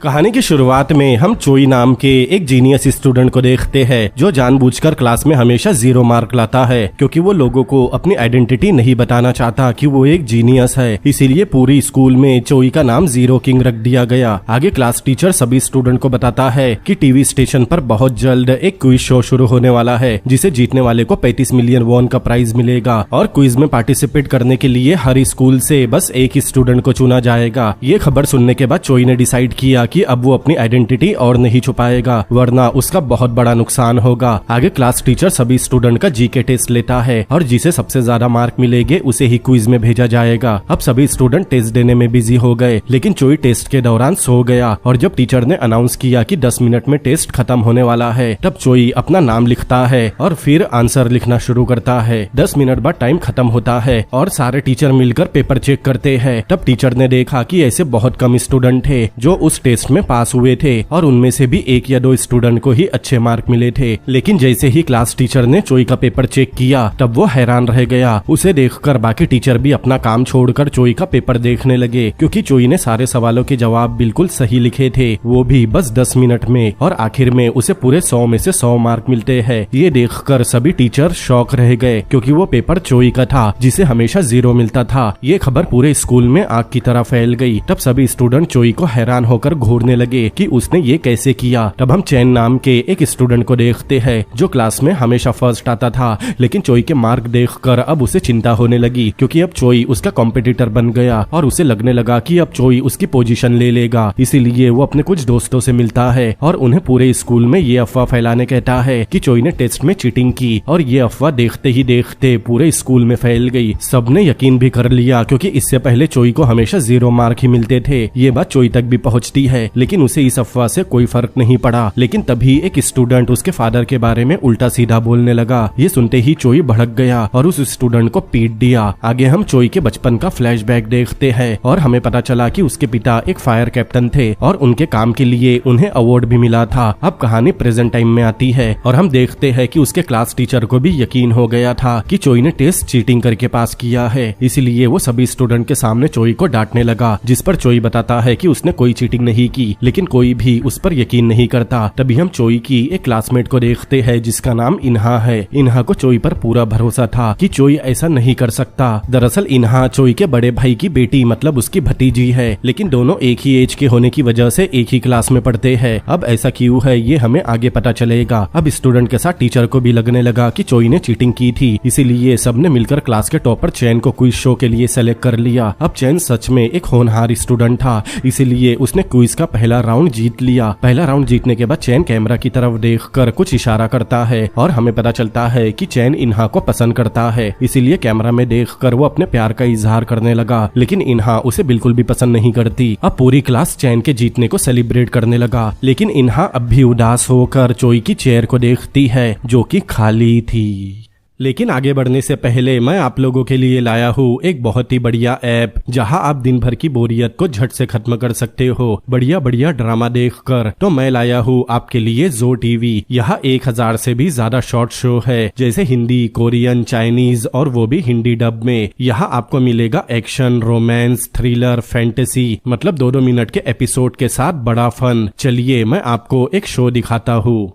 कहानी की शुरुआत में हम चोई नाम के एक जीनियस स्टूडेंट को देखते हैं जो जानबूझकर क्लास में हमेशा 0 मार्क लाता है क्योंकि वो लोगों को अपनी आइडेंटिटी नहीं बताना चाहता कि वो एक जीनियस है। इसीलिए पूरी स्कूल में चोई का नाम 0 किंग रख दिया गया। आगे क्लास टीचर सभी स्टूडेंट को बताता है कि टीवी स्टेशन पर बहुत जल्द एक क्विज शो शुरू होने वाला है जिसे जीतने वाले को 35 मिलियन वॉन का प्राइज मिलेगा और क्विज में पार्टिसिपेट करने के लिए हर स्कूल से बस एक ही स्टूडेंट को चुना जाएगा। ये खबर सुनने के बाद चोई ने डिसाइड किया कि अब वो अपनी आइडेंटिटी और नहीं छुपाएगा वरना उसका बहुत बड़ा नुकसान होगा। आगे क्लास टीचर सभी स्टूडेंट का जीके टेस्ट लेता है और जिसे सबसे ज्यादा मार्क मिलेंगे उसे ही क्विज में भेजा जाएगा। अब सभी स्टूडेंट टेस्ट देने में बिजी हो गए लेकिन चोई टेस्ट के दौरान सो गया और जब टीचर ने अनाउंस किया कि 10 मिनट में टेस्ट खत्म होने वाला है तब चोई अपना नाम लिखता है और फिर आंसर लिखना शुरू करता है। 10 मिनट बाद टाइम खत्म होता है और सारे टीचर मिलकर पेपर चेक करते हैं। तब टीचर ने देखा कि ऐसे बहुत कम स्टूडेंट थे जो उस टेस्ट में पास हुए थे और उनमें से भी 1 या 2 स्टूडेंट को ही अच्छे मार्क मिले थे। लेकिन जैसे ही क्लास टीचर ने चोई का पेपर चेक किया तब वो हैरान रह गया। उसे देखकर बाकी टीचर भी अपना काम छोड़कर चोई का पेपर देखने लगे क्योंकि चोई ने सारे सवालों के जवाब बिल्कुल सही लिखे थे, वो भी बस 10 मिनट में, और आखिर में उसे पूरे 100 में से 100 मार्क मिलते हैं। ये देखकर सभी टीचर शॉक रह गए क्योंकि वो पेपर चोई का था जिसे हमेशा 0 मिलता था। ये खबर पूरे स्कूल में आग की तरह फैल गई। तब सभी स्टूडेंट चोई को हैरान होकर घूरने लगे कि उसने ये कैसे किया। तब हम चैन नाम के एक स्टूडेंट को देखते हैं जो क्लास में हमेशा फर्स्ट आता था लेकिन चोई के मार्क देखकर अब उसे चिंता होने लगी क्योंकि अब चोई उसका कॉम्पिटिटर बन गया और उसे लगने लगा कि अब चोई उसकी पोजीशन ले लेगा। इसीलिए वो अपने कुछ दोस्तों से मिलता है और उन्हें पूरे स्कूल में ये अफवाह फैलाने कहता है कि चोई ने टेस्ट में चीटिंग की और ये अफवाह देखते ही देखते पूरे स्कूल में फैल गई। सबने यकीन भी कर लिया क्योंकि इससे पहले चोई को हमेशा 0 मार्क ही मिलते थे। ये बात चोई तक भी पहुंचती है लेकिन उसे इस अफवाह से कोई फर्क नहीं पड़ा। लेकिन तभी एक स्टूडेंट उसके फादर के बारे में उल्टा सीधा बोलने लगा। ये सुनते ही चोई भड़क गया और उस स्टूडेंट को पीट दिया। आगे हम चोई के बचपन का फ्लैशबैक देखते हैं और हमें पता चला कि उसके पिता एक फायर कैप्टन थे और उनके काम के लिए उन्हें अवार्ड भी मिला था। अब कहानी प्रेजेंट टाइम में आती है और हम देखते हैं कि उसके क्लास टीचर को भी यकीन हो गया था कि चोई ने टेस्ट चीटिंग करके पास किया है। इसीलिए वो सभी स्टूडेंट के सामने चोई को डांटने लगा, जिस पर चोई बताता है कि उसने कोई चीटिंग नहीं की, लेकिन कोई भी उस पर यकीन नहीं करता। तभी हम चोई की एक क्लासमेट को देखते हैं जिसका नाम इन्हा है। इन्हा को चोई पर पूरा भरोसा था कि चोई ऐसा नहीं कर सकता। दरअसल इन्हा चोई के बड़े भाई की बेटी मतलब उसकी भतीजी है, लेकिन दोनों एक ही एज के होने की वजह से एक ही क्लास में पढ़ते हैं। अब ऐसा क्यों है ये हमें आगे पता चलेगा। अब स्टूडेंट के साथ टीचर को भी लगने लगा कि चोई ने चीटिंग की थी, इसीलिए सबने मिलकर क्लास के टॉपर चैन को क्विज शो के लिए सेलेक्ट कर लिया। अब चैन सच में एक होनहार स्टूडेंट था, इसीलिए उसने क्विज का पहला राउंड जीत लिया। पहला राउंड जीतने के बाद चैन कैमरा की तरफ देखकर कुछ इशारा करता है और हमें पता चलता है कि चैन इन्हा को पसंद करता है, इसीलिए कैमरा में देखकर वो अपने प्यार का इजहार करने लगा। लेकिन इन्हा उसे बिल्कुल भी पसंद नहीं करती। अब पूरी क्लास चैन के जीतने को सेलिब्रेट करने लगा, लेकिन इन्हा अब भी उदास होकर चोई की चेयर को देखती है जो कि खाली थी। लेकिन आगे बढ़ने से पहले मैं आप लोगों के लिए लाया हूँ एक बहुत ही बढ़िया ऐप जहाँ आप दिन भर की बोरियत को झट से खत्म कर सकते हो बढ़िया बढ़िया ड्रामा देखकर। तो मैं लाया हूँ आपके लिए जो टीवी। यहाँ 1000 से भी ज्यादा शॉर्ट शो है, जैसे हिंदी, कोरियन, चाइनीज और वो भी हिंदी डब में। यहाँ आपको मिलेगा एक्शन, रोमांस, थ्रिलर, फैंटेसी, मतलब 2-2 मिनट के एपिसोड के साथ बड़ा फन। चलिए मैं आपको एक शो दिखाता हूँ।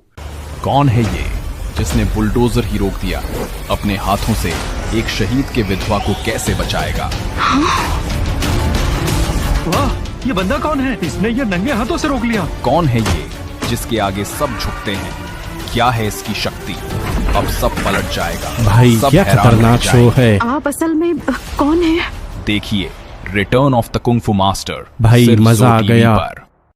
कौन है ये जिसने बुलडोजर ही रोक दिया? अपने हाथों से एक शहीद के विधवा को कैसे बचाएगा? वाह, ये बंदा कौन है? इसने ये नंगे हाथों से रोक लिया। कौन है ये जिसके आगे सब झुकते हैं? क्या है इसकी शक्ति? अब सब पलट जाएगा। भाई क्या खतरनाक शो है। आप असल में कौन है? देखिए रिटर्न ऑफ द कुंग फू मास्टर। भाई मजा आ गया।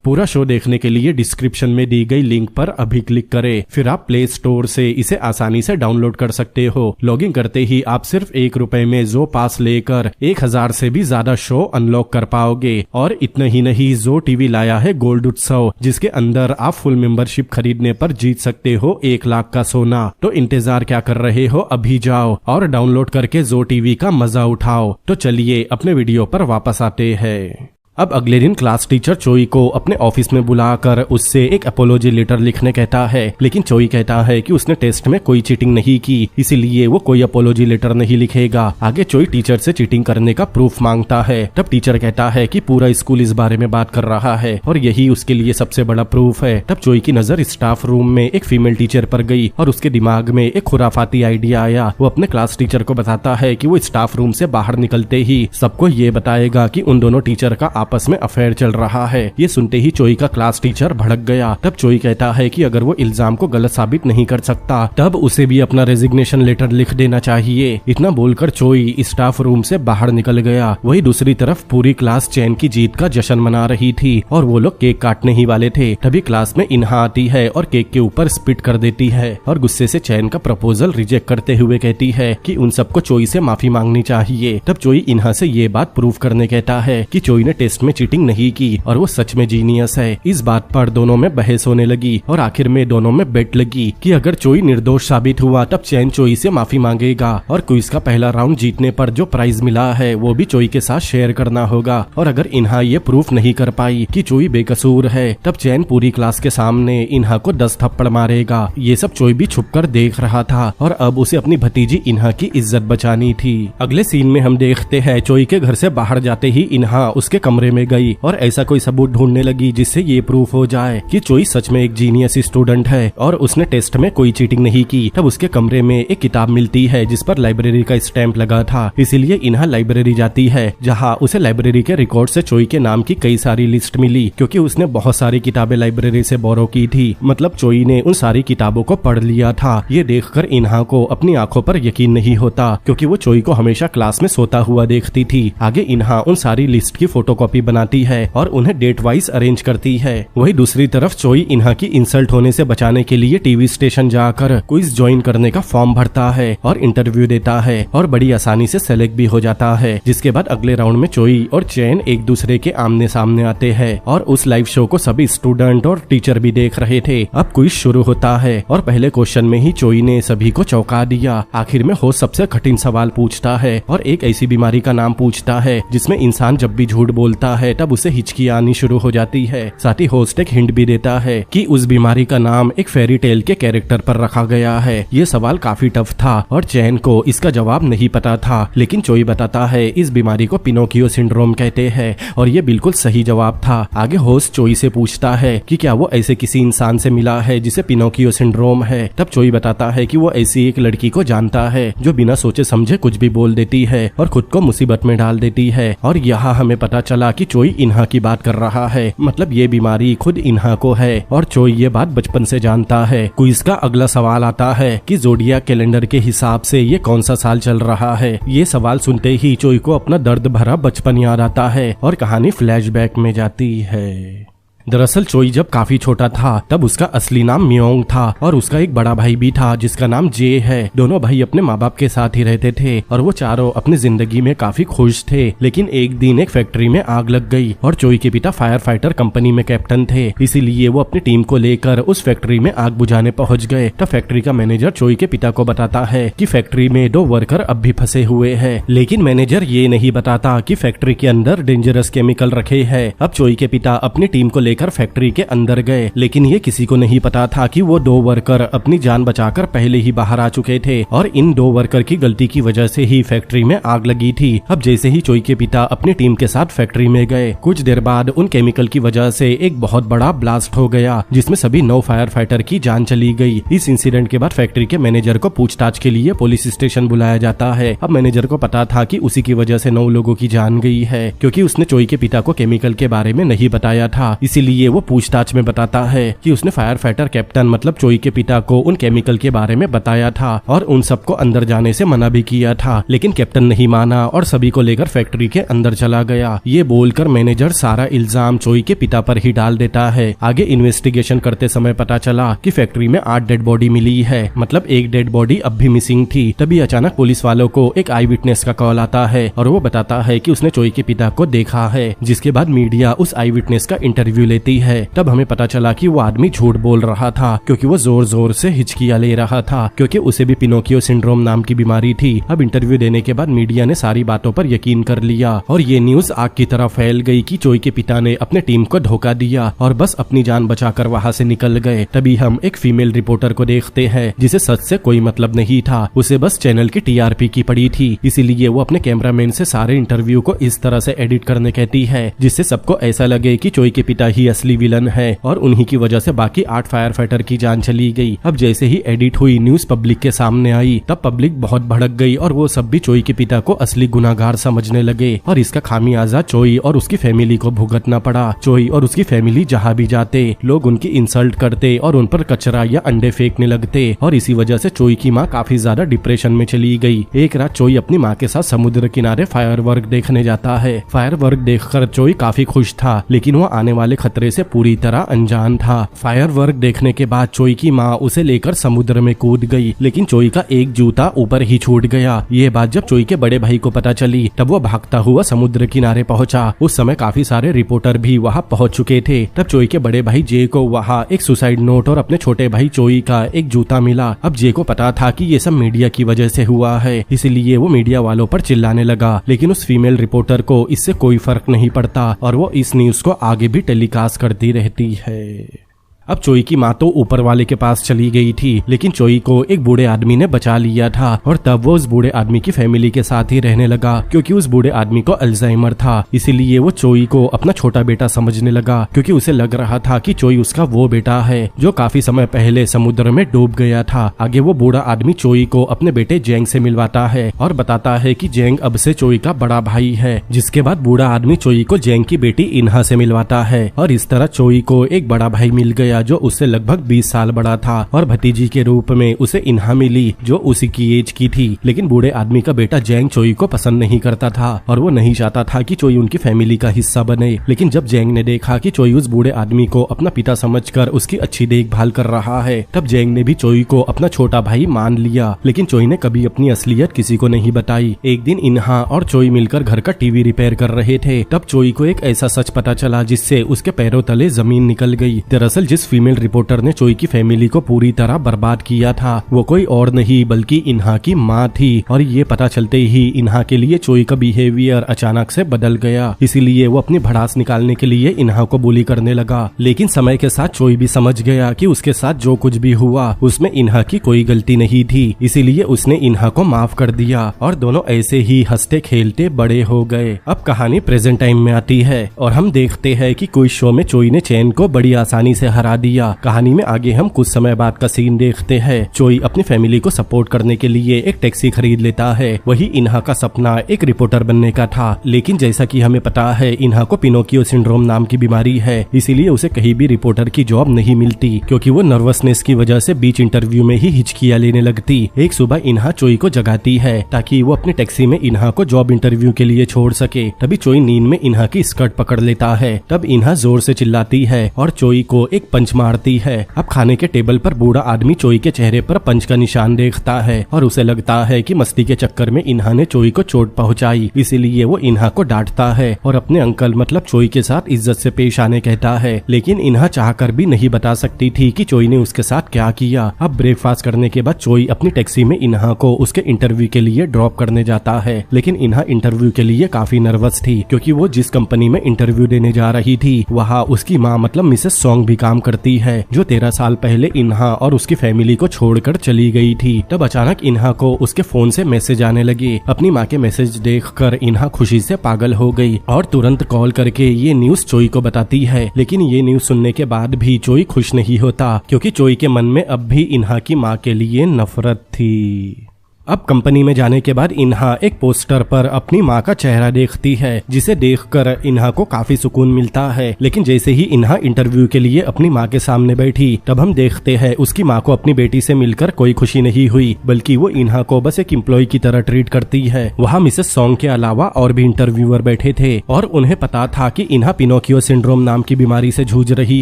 पूरा शो देखने के लिए डिस्क्रिप्शन में दी गई लिंक पर अभी क्लिक करें, फिर आप प्ले स्टोर से इसे आसानी से डाउनलोड कर सकते हो। लॉगिन करते ही आप सिर्फ ₹1 में जो पास लेकर 1000 से भी ज्यादा शो अनलॉक कर पाओगे। और इतना ही नहीं, जो टीवी लाया है गोल्ड उत्सव, जिसके अंदर आप फुल मेंबरशिप खरीदने पर जीत सकते हो 1 लाख का सोना। तो इंतजार क्या कर रहे हो, अभी जाओ और डाउनलोड करके जो टीवी का मजा उठाओ। तो चलिए अपने वीडियो पर वापस आते हैं। अब अगले दिन क्लास टीचर चोई को अपने ऑफिस में बुलाकर उससे एक अपोलॉजी लेटर लिखने कहता है, लेकिन चोई कहता है कि उसने टेस्ट में कोई चीटिंग नहीं की, इसीलिए वो कोई अपोलॉजी लेटर नहीं लिखेगा। आगे चोई टीचर से चीटिंग करने का प्रूफ मांगता है। तब टीचर कहता है कि पूरा स्कूल इस बारे में बात कर रहा है और यही उसके लिए सबसे बड़ा प्रूफ है। तब चोई की नजर स्टाफ रूम में एक फीमेल टीचर पर गई और उसके दिमाग में एक खुराफाती आइडिया आया। वो अपने क्लास टीचर को बताता है कि वो स्टाफ रूम से बाहर निकलते ही सबको ये बताएगा कि उन दोनों टीचर का आपस में अफेयर चल रहा है। ये सुनते ही चोई का क्लास टीचर भड़क गया। तब चोई कहता है कि अगर वो इल्जाम को गलत साबित नहीं कर सकता तब उसे भी अपना रेजिग्नेशन लेटर लिख देना चाहिए। इतना बोलकर चोई स्टाफ रूम से बाहर निकल गया। वही दूसरी तरफ पूरी क्लास चैन की जीत का जश्न मना रही थी और वो लोग केक काटने ही वाले थे। तभी क्लास में इन्हा आती है और केक के ऊपर स्पिट कर देती है और गुस्से से चैन का प्रपोजल रिजेक्ट करते हुए कहती है कि उन सबको चोई से माफी मांगनी चाहिए। तब चोई इन्हा से ये बात प्रूव करने कहता है कि चोई ने टेस्ट में चीटिंग नहीं की और वो सच में जीनियस है। इस बात पर दोनों में बहस होने लगी और आखिर में दोनों में बेट लगी कि अगर चोई निर्दोष साबित हुआ तब चैन चोई से माफी मांगेगा और क्विज का पहला राउंड जीतने पर जो प्राइज मिला है वो भी चोई के साथ शेयर करना होगा। और अगर इन्हा ये प्रूफ नहीं कर पाई कि चोई बेकसूर है तब चैन पूरी क्लास के सामने इन्हा को 10 थप्पड़ मारेगा। ये सब चोई भी छुपकर देख रहा था और अब उसे अपनी भतीजी इन्हा की इज्जत बचानी थी। अगले सीन में हम देखते हैं चोई के घर से बाहर जाते ही इन्हा उसके कमरे में गई और ऐसा कोई सबूत ढूंढने लगी जिससे ये प्रूफ हो जाए कि चोई सच में एक जीनियस स्टूडेंट है और उसने टेस्ट में कोई चीटिंग नहीं की। तब उसके कमरे में एक किताब मिलती है जिस पर लाइब्रेरी का स्टैंप लगा था, इसीलिए इन्हा लाइब्रेरी जाती है जहाँ उसे लाइब्रेरी के रिकॉर्ड से चोई के नाम की कई सारी लिस्ट मिली क्योंकि उसने बहुत सारी किताबें लाइब्रेरी से बोरो की थी। मतलब चोई ने उन सारी किताबों को पढ़ लिया था। ये देखकर इन्हा को अपनी आंखों पर यकीन नहीं होता क्योंकि वो चोई को हमेशा क्लास में सोता हुआ देखती थी। आगे इन्हा उन सारी लिस्ट की फोटोकॉपी बनाती है और उन्हें डेट वाइज अरेंज करती है। वही दूसरी तरफ चोई इन्हा की इंसल्ट होने से बचाने के लिए टीवी स्टेशन जाकर क्विज ज्वाइन करने का फॉर्म भरता है और इंटरव्यू देता है और बड़ी आसानी से सेलेक्ट भी हो जाता है। जिसके बाद अगले राउंड में चोई और चैन एक दूसरे के आमने सामने आते हैं और उस लाइव शो को सभी स्टूडेंट और टीचर भी देख रहे थे। अब क्विज शुरू होता है और पहले क्वेश्चन में ही चोई ने सभी को चौंका दिया। आखिर में होस्ट सबसे कठिन सवाल पूछता है और एक ऐसी बीमारी का नाम पूछता है जिसमें इंसान जब भी झूठ बोलता है तब उसे हिचकी आनी शुरू हो जाती है। साथ ही होस्ट एक हिंट भी देता है कि उस बीमारी का नाम एक फेरी टेल के कैरेक्टर पर रखा गया है। ये सवाल काफी टफ था और चैन को इसका जवाब नहीं पता था, लेकिन चोई बताता है इस बीमारी को पिनोकियो सिंड्रोम कहते हैं और ये बिल्कुल सही जवाब था। आगे होस्ट चोई से पूछता है कि क्या वो ऐसे किसी इंसान से मिला है जिसे पिनोकियो सिंड्रोम है। तब चोई बताता है कि वो ऐसी एक लड़की को जानता है जो बिना सोचे समझे कुछ भी बोल देती है और खुद को मुसीबत में डाल देती है। और यहाँ हमें पता चला कि चोई इन्हा की बात कर रहा है, मतलब ये बीमारी खुद इन्हा को है और चोई ये बात बचपन से जानता है। क्विज का अगला सवाल आता है कि जोडियाक कैलेंडर के हिसाब से ये कौन सा साल चल रहा है। ये सवाल सुनते ही चोई को अपना दर्द भरा बचपन याद आता है और कहानी फ्लैशबैक में जाती है। दरअसल चोई जब काफी छोटा था तब उसका असली नाम म्योंग था और उसका एक बड़ा भाई भी था जिसका नाम जे है। दोनों भाई अपने माँ बाप के साथ ही रहते थे और वो चारों अपनी जिंदगी में काफी खुश थे। लेकिन एक दिन एक फैक्ट्री में आग लग गई और चोई के पिता फायर फाइटर कंपनी में कैप्टन थे, इसीलिए वो अपनी टीम को लेकर उस फैक्ट्री में आग बुझाने पहुंच गए। तब फैक्ट्री का मैनेजर चोई के पिता को बताता है कि फैक्ट्री में 2 वर्कर अब भी फंसे हुए हैं, लेकिन मैनेजर ये नहीं बताता कि फैक्ट्री के अंदर डेंजरस केमिकल रखे हैं। अब चोई के पिता अपनी टीम को लेकर फैक्ट्री के अंदर गए, लेकिन ये किसी को नहीं पता था कि वो 2 वर्कर अपनी जान बचाकर पहले ही बाहर आ चुके थे और इन 2 वर्कर की गलती की वजह से ही फैक्ट्री में आग लगी थी। अब जैसे ही चोई के पिता अपनी टीम के साथ फैक्ट्री में गए, कुछ देर बाद उन केमिकल की वजह से एक बहुत बड़ा ब्लास्ट हो गया जिसमें सभी 9 फायर फाइटर की जान चली गई। इस इंसिडेंट के बाद फैक्ट्री के मैनेजर को पूछताछ के लिए पुलिस स्टेशन बुलाया जाता है। अब मैनेजर को पता था कि उसी की वजह से 9 लोगों की जान गई है क्योंकि उसने चोई के पिता को केमिकल के बारे में नहीं बताया था। इसीलिए वो पूछताछ में बताता है कि उसने फायर फाइटर कैप्टन मतलब चोई के पिता को उन केमिकल के बारे में बताया था और उन सबको अंदर जाने से मना भी किया था, लेकिन कैप्टन नहीं माना और सभी को लेकर फैक्ट्री के अंदर चला गया। ये बोलकर मैनेजर सारा इल्जाम चोई के पिता पर ही डाल देता है। आगे इन्वेस्टिगेशन करते समय पता चला कि फैक्ट्री में 8 डेड बॉडी मिली है, मतलब एक डेड बॉडी अब भी मिसिंग थी। तभी अचानक पुलिस वालों को एक आई विटनेस का कॉल आता है और वो बताता है कि उसने चोई के पिता को देखा है, जिसके बाद मीडिया उस आई विटनेस का इंटरव्यू लेती है। तब हमें पता चला कि वो आदमी झूठ बोल रहा था क्योंकि वो जोर जोर से हिचकियां ले रहा था क्योंकि उसे भी पिनोकियो सिंड्रोम नाम की बीमारी थी। अब इंटरव्यू देने के बाद मीडिया ने सारी बातों पर यकीन कर लिया और ये न्यूज आग की तरह फैल गई कि चोई के पिता ने अपने टीम को धोखा दिया और बस अपनी जान बचाकर वहाँ से निकल गए। तभी हम एक फीमेल रिपोर्टर को देखते हैं जिसे सच से कोई मतलब नहीं था, उसे बस चैनल की टीआरपी की पड़ी थी, इसीलिए वो अपने कैमरामैन से सारे इंटरव्यू को इस तरह से एडिट करने कहती है जिससे सबको ऐसा लगे कि चोई के पिता ही असली विलन है और उन्हीं की वजह से बाकी 8 फायर फाइटर की जान चली गई। अब जैसे ही एडिट हुई न्यूज पब्लिक के सामने आई तब पब्लिक बहुत भड़क गई और वो सब भी चोई के पिता को असली गुनाहगार समझने लगे और इसका खामियाजा चोई और उसकी फैमिली को भुगतना पड़ा। चोई और उसकी फैमिली जहाँ भी जाते लोग उनकी इंसल्ट करते और उन पर कचरा या अंडे फेंकने लगते और इसी वजह से चोई की माँ काफी ज्यादा डिप्रेशन में चली गई। एक रात चोई अपनी माँ के साथ समुद्र किनारे फायरवर्क देखने जाता है। फायरवर्क देखकर चोई काफी खुश था लेकिन वो आने वाले खतरे से पूरी तरह अनजान था। फायरवर्क देखने के बाद चोई की माँ उसे लेकर समुद्र में कूद गई लेकिन चोई का एक जूता ऊपर ही छूट गया। ये बात जब चोई के बड़े भाई को पता चली तब वो भागता हुआ समुद्र किनारे पहुंचा। उस समय काफी सारे रिपोर्टर भी वहां पहुंच चुके थे। तब चोई के बड़े भाई जे को वहां एक सुसाइड नोट और अपने छोटे भाई चोई का एक जूता मिला। अब जे को पता था कि ये सब मीडिया की वजह से हुआ है, इसलिए वो मीडिया वालों पर चिल्लाने लगा, लेकिन उस फीमेल रिपोर्टर को इससे कोई फर्क नहीं पड़ता और वो इस न्यूज को आगे भी टेलीकास्ट करती रहती है। अब चोई की माँ तो ऊपर वाले के पास चली गई थी लेकिन चोई को एक बूढ़े आदमी ने बचा लिया था और तब वो उस बूढ़े आदमी की फैमिली के साथ ही रहने लगा क्योंकि उस बूढ़े आदमी को अल्जाइमर था। इसीलिए वो चोई को अपना छोटा बेटा समझने लगा क्योंकि उसे लग रहा था कि चोई उसका वो बेटा है जो काफी समय पहले समुद्र में डूब गया था। आगे वो बूढ़ा आदमी चोई को अपने बेटे जेंग से मिलवाता है और बताता है कि जेंग अब से चोई का बड़ा भाई है, जिसके बाद बूढ़ा आदमी चोई को जेंग की बेटी इन्हा से मिलवाता है और इस तरह चोई को एक बड़ा भाई मिल गया जो उससे लगभग 20 साल बड़ा था और भतीजी के रूप में उसे इन्हा मिली जो उसी की एज की थी। लेकिन बूढ़े आदमी का बेटा जेंग चोई को पसंद नहीं करता था और वो नहीं चाहता था कि चोई उनकी फैमिली का हिस्सा बने। लेकिन जब जेंग ने देखा कि चोई उस बूढ़े आदमी को अपना पिता समझकर उसकी अच्छी देखभाल कर रहा है तब जेंग ने भी चोई को अपना छोटा भाई मान लिया। लेकिन चोई ने कभी अपनी असलियत किसी को नहीं बताई। एक दिन इन्हा और चोई मिलकर घर का टीवी रिपेयर कर रहे थे तब चोई को एक ऐसा सच पता चला जिससे उसके पैरों तले जमीन निकल गई। दरअसल जिस फीमेल रिपोर्टर ने चोई की फैमिली को पूरी तरह बर्बाद किया था वो कोई और नहीं बल्कि इन्हा की माँ थी और ये पता चलते ही इन्हा के लिए चोई का बिहेवियर अचानक से बदल गया। इसीलिए वो अपनी भड़ास निकालने के लिए इन्हा को बुली करने लगा। लेकिन समय के साथ चोई भी समझ गया कि उसके साथ जो कुछ भी हुआ उसमें इन्हा की कोई गलती नहीं थी, इसीलिए उसने इन्हा को माफ कर दिया और दोनों ऐसे ही हंसते खेलते बड़े हो गए। अब कहानी प्रेजेंट टाइम में आती है और हम देखते हैं कि क्विज शो में चोई ने चैन को बड़ी आसानी से हरा दिया। कहानी में आगे हम कुछ समय बाद का सीन देखते हैं। चोई अपनी फैमिली को सपोर्ट करने के लिए एक टैक्सी खरीद लेता है। वही इन्हा का सपना एक रिपोर्टर बनने का था, लेकिन जैसा कि हमें पता है इन्हा को पिनोकियो सिंड्रोम नाम की बीमारी है, इसीलिए उसे कहीं भी रिपोर्टर की जॉब नहीं मिलती क्योंकि वो नर्वसनेस की वजह से बीच इंटरव्यू में ही हिचकियां लेने लगती। एक सुबह इन्हा चोई को जगाती है ताकि वो अपनी टैक्सी में इन्हा को जॉब इंटरव्यू के लिए छोड़ सके। तभी चोई नींद में इन्हा की स्कर्ट पकड़ लेता है। तब इन्हा जोर से चिल्लाती है और चोई को एक पंच मारती है। अब खाने के टेबल पर बूढ़ा आदमी चोई के चेहरे पर पंच का निशान देखता है और उसे लगता है कि मस्ती के चक्कर में इन्हा ने चोई को चोट पहुंचाई, इसीलिए वो इन्हा को डांटता है और अपने अंकल मतलब चोई के साथ इज्जत से पेश आने कहता है। लेकिन इन्हा चाहकर भी नहीं बता सकती थी कि चोई ने उसके साथ क्या किया। अब ब्रेकफास्ट करने के बाद चोई अपनी टैक्सी में इन्हा को उसके इंटरव्यू के लिए ड्रॉप करने जाता है। लेकिन इन्हा इंटरव्यू के लिए काफी नर्वस थी क्योंकि वो जिस कंपनी में इंटरव्यू देने जा रही थी वहाँ उसकी माँ मतलब मिसेस सॉन्ग भी काम करती है जो 13 साल पहले इन्हा और उसकी फैमिली को छोड़कर चली गई थी। तब अचानक इन्हा को उसके फोन से मैसेज आने लगे। अपनी माँ के मैसेज देखकर इन्हा खुशी से पागल हो गई और तुरंत कॉल करके ये न्यूज चोई को बताती है। लेकिन ये न्यूज सुनने के बाद भी चोई खुश नहीं होता क्योंकि चोई के मन में अब भी इन्हा की माँ के लिए नफरत थी। अब कंपनी में जाने के बाद इन्हा एक पोस्टर पर अपनी माँ का चेहरा देखती है जिसे देखकर इन्हा को काफी सुकून मिलता है। लेकिन जैसे ही इन्हा इंटरव्यू के लिए अपनी माँ के सामने बैठी तब हम देखते हैं उसकी माँ को अपनी बेटी से मिलकर कोई खुशी नहीं हुई बल्कि वो इन्हा को बस एक एम्प्लॉय की तरह ट्रीट करती है। वहाँ मिसेस सॉन्ग के अलावा और भी इंटरव्यूअर बैठे थे और उन्हें पता था कि इन्हा पिनोकियो सिंड्रोम नाम की बीमारी से जूझ रही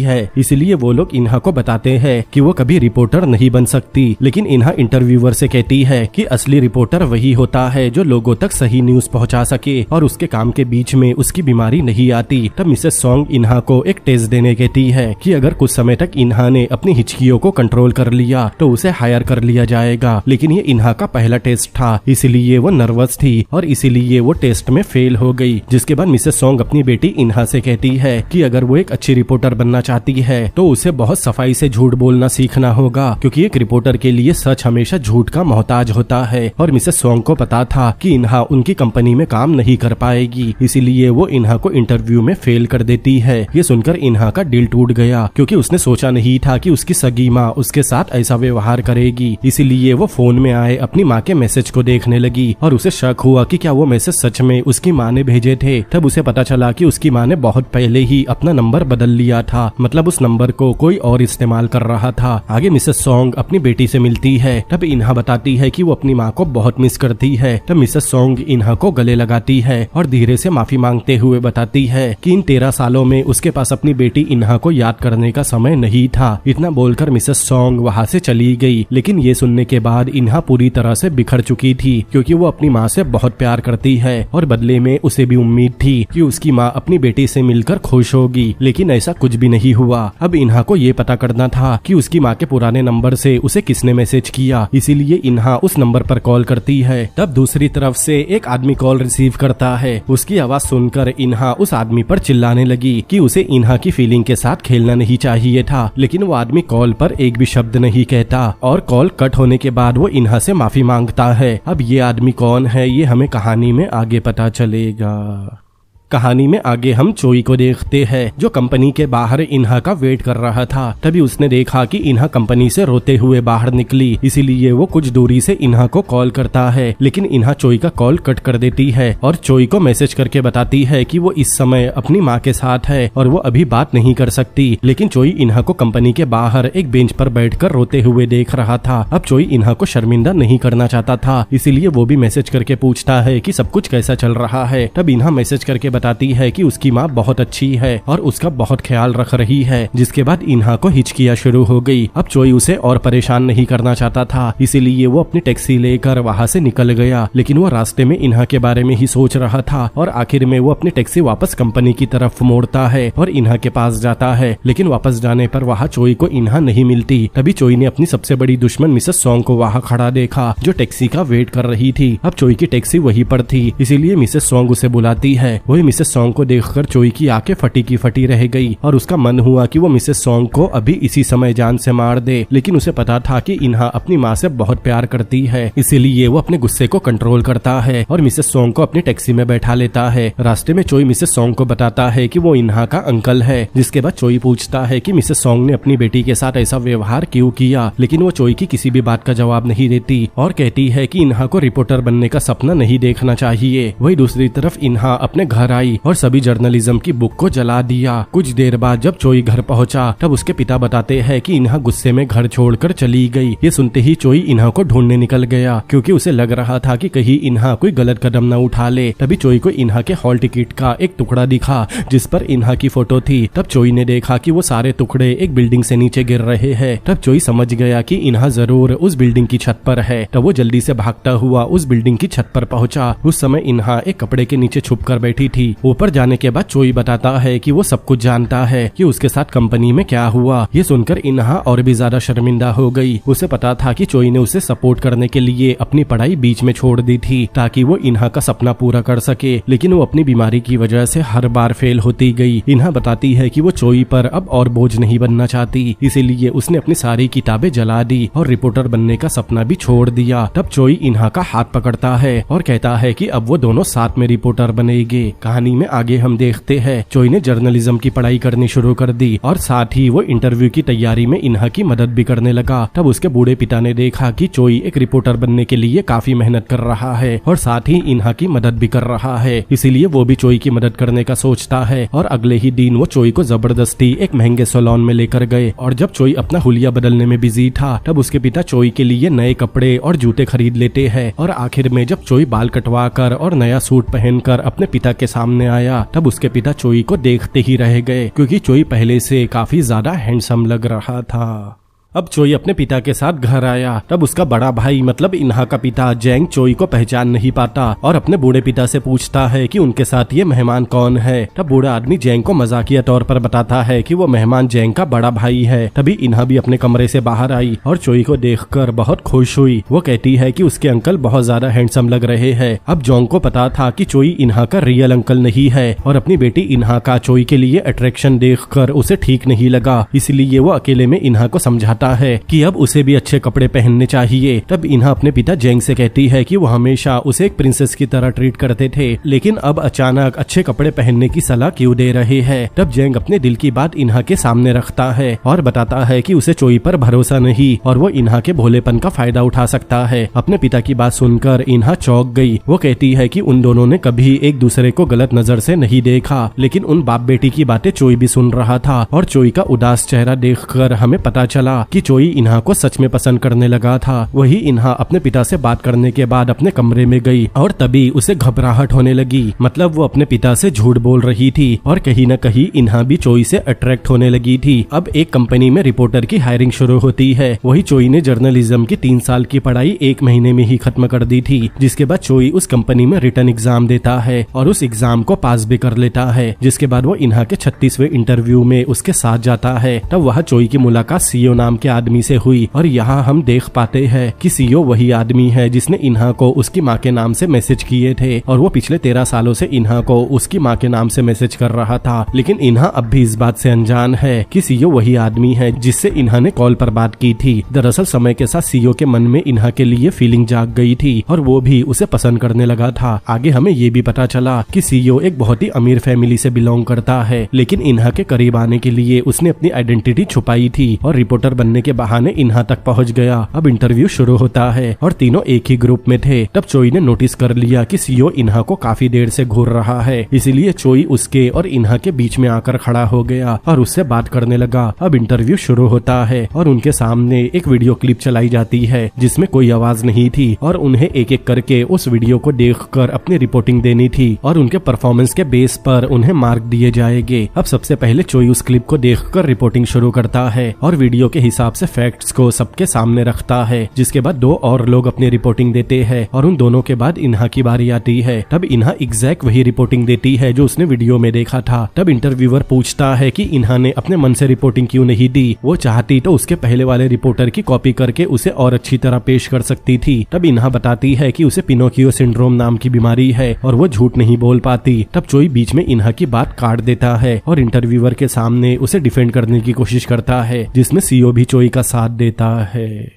है, इसलिए वो लोग इन्हा को बताते हैं कि वो कभी रिपोर्टर नहीं बन सकती। लेकिन इन्हा इंटरव्यूअर से कहती है कि असली रिपोर्टर वही होता है जो लोगों तक सही न्यूज पहुंचा सके और उसके काम के बीच में उसकी बीमारी नहीं आती। तब मिसेस सोंग इन्हा को एक टेस्ट देने कहती है कि अगर कुछ समय तक इन्हा ने अपनी हिचकियों को कंट्रोल कर लिया तो उसे हायर कर लिया जाएगा। लेकिन ये इन्हा का पहला टेस्ट था, इसीलिए वो नर्वस थी और इसीलिए वो टेस्ट में फेल हो गई। जिसके बाद मिसेस सोंग अपनी बेटी इन्हा से कहती है कि अगर वो एक अच्छी रिपोर्टर बनना चाहती है तो उसे बहुत सफाई से झूठ बोलना सीखना होगा, क्योंकि एक रिपोर्टर के लिए सच हमेशा झूठ का मोहताज होता है। और मिसेस सोंग को पता था कि इन्हा उनकी कंपनी में काम नहीं कर पाएगी, इसीलिए वो इन्हा को इंटरव्यू में फेल कर देती है। ये सुनकर इन्हा का दिल टूट गया, क्योंकि उसने सोचा नहीं था कि उसकी सगी माँ उसके साथ ऐसा व्यवहार करेगी। इसीलिए वो फोन में आए अपनी माँ के मैसेज को देखने लगी और उसे शक हुआ कि क्या वो मैसेज सच में उसकी माँ ने भेजे थे। तब उसे पता चला कि उसकी माँ ने बहुत पहले ही अपना नंबर बदल लिया था, मतलब उस नंबर को कोई और इस्तेमाल कर रहा था। आगे मिसेस सोंग अपनी बेटी से मिलती है। तब इन्हा बताती है कि वो अपनी माँ को बहुत मिस करती है। तब मिसेस सोंग इन्हा को गले लगाती है और धीरे से माफी मांगते हुए बताती है कि इन 13 सालों में उसके पास अपनी बेटी इन्हा को याद करने का समय नहीं था। इतना बोलकर मिसेस सोंग वहाँ से चली गई। लेकिन ये सुनने के बाद इन्हा पूरी तरह से बिखर चुकी थी, क्योंकि वो अपनी माँ से बहुत प्यार करती है और बदले में उसे भी उम्मीद थी कि उसकी माँ अपनी बेटी से मिलकर खुश होगी। लेकिन ऐसा कुछ भी नहीं हुआ। अब इन्हा को ये पता करना था कि उसकी माँ के पुराने नंबर से उसे किसने मैसेज किया, इसीलिए इन्हा उस नंबर पर कॉल करती है। तब दूसरी तरफ से एक आदमी कॉल रिसीव करता है। उसकी आवाज सुनकर इन्हा उस आदमी पर चिल्लाने लगी कि उसे इन्हा की फीलिंग के साथ खेलना नहीं चाहिए था। लेकिन वो आदमी कॉल पर एक भी शब्द नहीं कहता और कॉल कट होने के बाद वो इन्हा से माफी मांगता है। अब ये आदमी कौन है ये हमें कहानी में आगे पता चलेगा। कहानी में आगे हम चोई को देखते हैं, जो कंपनी के बाहर इन्हा का वेट कर रहा था। तभी उसने देखा कि इन्हा कंपनी से रोते हुए बाहर निकली, इसीलिए वो कुछ दूरी से इन्हा को कॉल करता है। लेकिन इन्हा चोई का कॉल कट कर देती है और चोई को मैसेज करके बताती है कि वो इस समय अपनी माँ के साथ है और वो अभी बात नहीं कर सकती। लेकिन चोई इन्हा को कंपनी के बाहर एक बेंच पर बैठकर रोते हुए देख रहा था। अब चोई इन्हा को शर्मिंदा नहीं करना चाहता था, इसीलिए वो भी मैसेज करके पूछता है कि सब कुछ कैसा चल रहा है। तब इन्हा मैसेज करके बताती है कि उसकी माँ बहुत अच्छी है और उसका बहुत ख्याल रख रही है। जिसके बाद इन्हा को हिचकियाँ शुरू हो गई। अब चोई उसे और परेशान नहीं करना चाहता था, इसीलिए वो अपनी टैक्सी लेकर वहाँ से निकल गया। लेकिन वो रास्ते में इन्हा के बारे में ही सोच रहा था और आखिर में वो अपनी टैक्सी वापस कंपनी की तरफ मोड़ता है और इन्हा के पास जाता है। लेकिन वापस जाने पर वहाँ चोई को इन्हा नहीं मिलती। तभी चोई ने अपनी सबसे बड़ी दुश्मन मिसेस सोंग को वहाँ खड़ा देखा, जो टैक्सी का वेट कर रही थी। अब चोई की टैक्सी वहीं पर थी, इसीलिए मिसेस सोंग उसे बुलाती है। वही मिसेस सोंग को देखकर चोई की आंखें फटी की फटी रह गई और उसका मन हुआ कि वो मिसेस सोंग को अभी इसी समय जान से मार दे। लेकिन उसे पता था कि इन्हा अपनी माँ से बहुत प्यार करती है, इसीलिए वो अपने गुस्से को कंट्रोल करता है और मिसेस सोंग को अपनी टैक्सी में बैठा लेता है। रास्ते में चोई मिसेस सोंग को बताता है कि वो इन्हा का अंकल है। जिसके बाद चोई पूछता है कि मिसेस सोंग ने अपनी बेटी के साथ ऐसा व्यवहार क्यों किया। लेकिन वो चोई की किसी भी बात का जवाब नहीं देती और कहती है कि इन्हा को रिपोर्टर बनने का सपना नहीं देखना चाहिए। वही दूसरी तरफ इन्हा अपने घर आई और सभी जर्नलिज्म की बुक को जला दिया। कुछ देर बाद जब चोई घर पहुंचा तब उसके पिता बताते हैं कि इन्हा गुस्से में घर छोड़कर चली गई। ये सुनते ही चोई इन्हा को ढूंढने निकल गया, क्योंकि उसे लग रहा था कि कहीं इन्हा कोई गलत कदम न उठा ले। तभी चोई को इन्हा के हॉल टिकट का एक टुकड़ा दिखा जिस पर इन्हा की फोटो थी। तब चोई ने देखा कि वो सारे टुकड़े एक बिल्डिंग से नीचे गिर रहे हैं। तब चोई समझ गया कि इन्हा जरूर उस बिल्डिंग की छत पर है। तब वो जल्दी से भागता हुआ उस बिल्डिंग की छत पर पहुंचा। उस समय इन्हा एक कपड़े के नीचे छुप कर बैठी थी। ऊपर जाने के बाद चोई बताता है कि वो सब कुछ जानता है कि उसके साथ कंपनी में क्या हुआ। ये सुनकर इन्हा और भी ज्यादा शर्मिंदा हो गई। उसे पता था कि चोई ने उसे सपोर्ट करने के लिए अपनी पढ़ाई बीच में छोड़ दी थी ताकि वो इन्हा का सपना पूरा कर सके, लेकिन वो अपनी बीमारी की वजह से हर बार फेल होती गई। इन्हा बताती है कि वो चोई पर अब और बोझ नहीं बनना चाहती, इसीलिए उसने अपनी सारी किताबें जला दी और रिपोर्टर बनने का सपना भी छोड़ दिया। तब चोई इन्हा का हाथ पकड़ता है और कहता है कि अब वो दोनों साथ में रिपोर्टर बनेंगे। कहानी में आगे हम देखते हैं चोई ने जर्नलिज्म की पढ़ाई करनी शुरू कर दी और साथ ही वो इंटरव्यू की तैयारी में इन्हा की मदद भी करने लगा। तब उसके बूढ़े पिता ने देखा कि चोई एक रिपोर्टर बनने के लिए काफी मेहनत कर रहा है और साथ ही इन्हा की मदद भी कर रहा है, इसीलिए वो भी चोई की मदद करने का सोचता है। और अगले ही दिन वो चोई को जबरदस्ती एक महंगे सैलून में लेकर गए और जब चोई अपना हुलिया बदलने में बिजी था तब उसके पिता चोई के लिए नए कपड़े और जूते खरीद लेते हैं। और आखिर में जब चोई बाल कटवा कर और नया सूट पहनकर अपने पिता के सामने आया तब उसके पिता चोई को देखते ही रह गए, क्योंकि चोई पहले से काफी ज्यादा हैंडसम लग रहा था। अब चोई अपने पिता के साथ घर आया। तब उसका बड़ा भाई मतलब इन्हा का पिता जेंग चोई को पहचान नहीं पाता और अपने बूढ़े पिता से पूछता है कि उनके साथ ये मेहमान कौन है। तब बूढ़ा आदमी जेंग को मजाकिया तौर पर बताता है कि वो मेहमान जेंग का बड़ा भाई है। तभी इन्हा भी अपने कमरे से बाहर आई और चोई को देखकर बहुत खुश हुई। वो कहती है कि उसके अंकल बहुत ज्यादा हैंडसम लग रहे हैं। अब जोंग को पता था कि चोई इन्हा का रियल अंकल नहीं है और अपनी बेटी इन्हा का चोई के लिए अट्रैक्शन देखकर उसे ठीक नहीं लगा, इसलिए वो अकेले में इन्हा को समझाता है कि अब उसे भी अच्छे कपड़े पहनने चाहिए। तब इन्हा अपने पिता जेंग से कहती है कि वो हमेशा उसे एक प्रिंसेस की तरह ट्रीट करते थे, लेकिन अब अचानक अच्छे कपड़े पहनने की सलाह क्यों दे रहे हैं। तब जेंग अपने दिल की बात इन्हा के सामने रखता है और बताता है कि उसे चोई पर भरोसा नहीं और वो इन्हा के भोलेपन का फायदा उठा सकता है। अपने पिता की बात सुनकर इन्हा चौंक गई। वो कहती है कि उन दोनों ने कभी एक दूसरे को गलत नजर से नहीं देखा, लेकिन उन बाप बेटी की बातें चोई भी सुन रहा था और चोई का उदास चेहरा देखकर हमें पता चला कि चोई इन्हा को सच में पसंद करने लगा था। वही इन्हा अपने पिता से बात करने के बाद अपने कमरे में गई और तभी उसे घबराहट होने लगी, मतलब वो अपने पिता से झूठ बोल रही थी और कहीं न कहीं इन्हा भी चोई से अट्रैक्ट होने लगी थी। अब एक कंपनी में रिपोर्टर की हायरिंग शुरू होती है। वही चोई ने जर्नलिज्म की 3 साल की पढ़ाई 1 महीने में ही खत्म कर दी थी, जिसके बाद चोई उस कंपनी में रिटर्न एग्जाम देता है और उस एग्जाम को पास भी कर लेता है, जिसके बाद वो इन्हा के 36वें इंटरव्यू में उसके साथ जाता है। तब वह चोई की मुलाकात सीओ नाम के आदमी से हुई और यहाँ हम देख पाते हैं कि सीओ वही आदमी है जिसने इन्हा को उसकी माँ के नाम से मैसेज किए थे और वो पिछले 13 सालों से इन्हा को उसकी माँ के नाम से मैसेज कर रहा था। लेकिन इन्हा अब भी इस बात से अनजान है कि सीओ वही आदमी है जिससे इन्हा ने कॉल पर बात की थी। दरअसल समय के साथ सीओ के मन में इन्हा के लिए फीलिंग जाग गई थी और वो भी उसे पसंद करने लगा था। आगे हमें ये भी पता चला कि सीओ एक बहुत ही अमीर फैमिली से बिलोंग करता है, लेकिन इन्हा के करीब आने के लिए उसने अपनी आइडेंटिटी छुपाई थी और रिपोर्टर बनने के बहाने इन्हा तक पहुंच गया। अब इंटरव्यू शुरू होता है और तीनों एक ही ग्रुप में थे। तब चोई ने नोटिस कर लिया कि सीओ इन्हा को काफी देर से घूर रहा है, इसीलिए चोई उसके और इन्हा के बीच में आकर खड़ा हो गया और उससे बात करने लगा। अब इंटरव्यू शुरू होता है और उनके सामने एक वीडियो क्लिप चलाई जाती है जिसमें कोई आवाज नहीं थी और उन्हें एक एक करके उस वीडियो को देखकर अपनी रिपोर्टिंग देनी थी और उनके परफॉर्मेंस के बेस पर उन्हें मार्क दिए जाएंगे। अब सबसे पहले चोई उस क्लिप को देखकर रिपोर्टिंग शुरू करता है और वीडियो के हिसाब से फैक्ट्स को सबके सामने रखता है, जिसके बाद 2 और लोग अपनी रिपोर्टिंग देते हैं और उन दोनों के बाद इन्हा की बारी आती है। तब इन्हा एग्जैक्ट वही रिपोर्टिंग देती है जो उसने वीडियो में देखा था। तब इंटरव्यूअर पूछता है कि इन्हा ने अपने मन से रिपोर्टिंग क्यों नहीं दी, वो चाहती तो उसके पहले वाले रिपोर्टर की कॉपी करके उसे और अच्छी तरह पेश कर सकती थी। तब इन्हा बताती है कि उसे पिनोकियो सिंड्रोम नाम की बीमारी है और वो झूठ नहीं बोल पाती। तब चोई बीच में इन्हा की बात काट देता है और इंटरव्यूअर के सामने उसे डिफेंड करने की कोशिश करता है, जिसमें सीओ भी चोई का साथ देता है।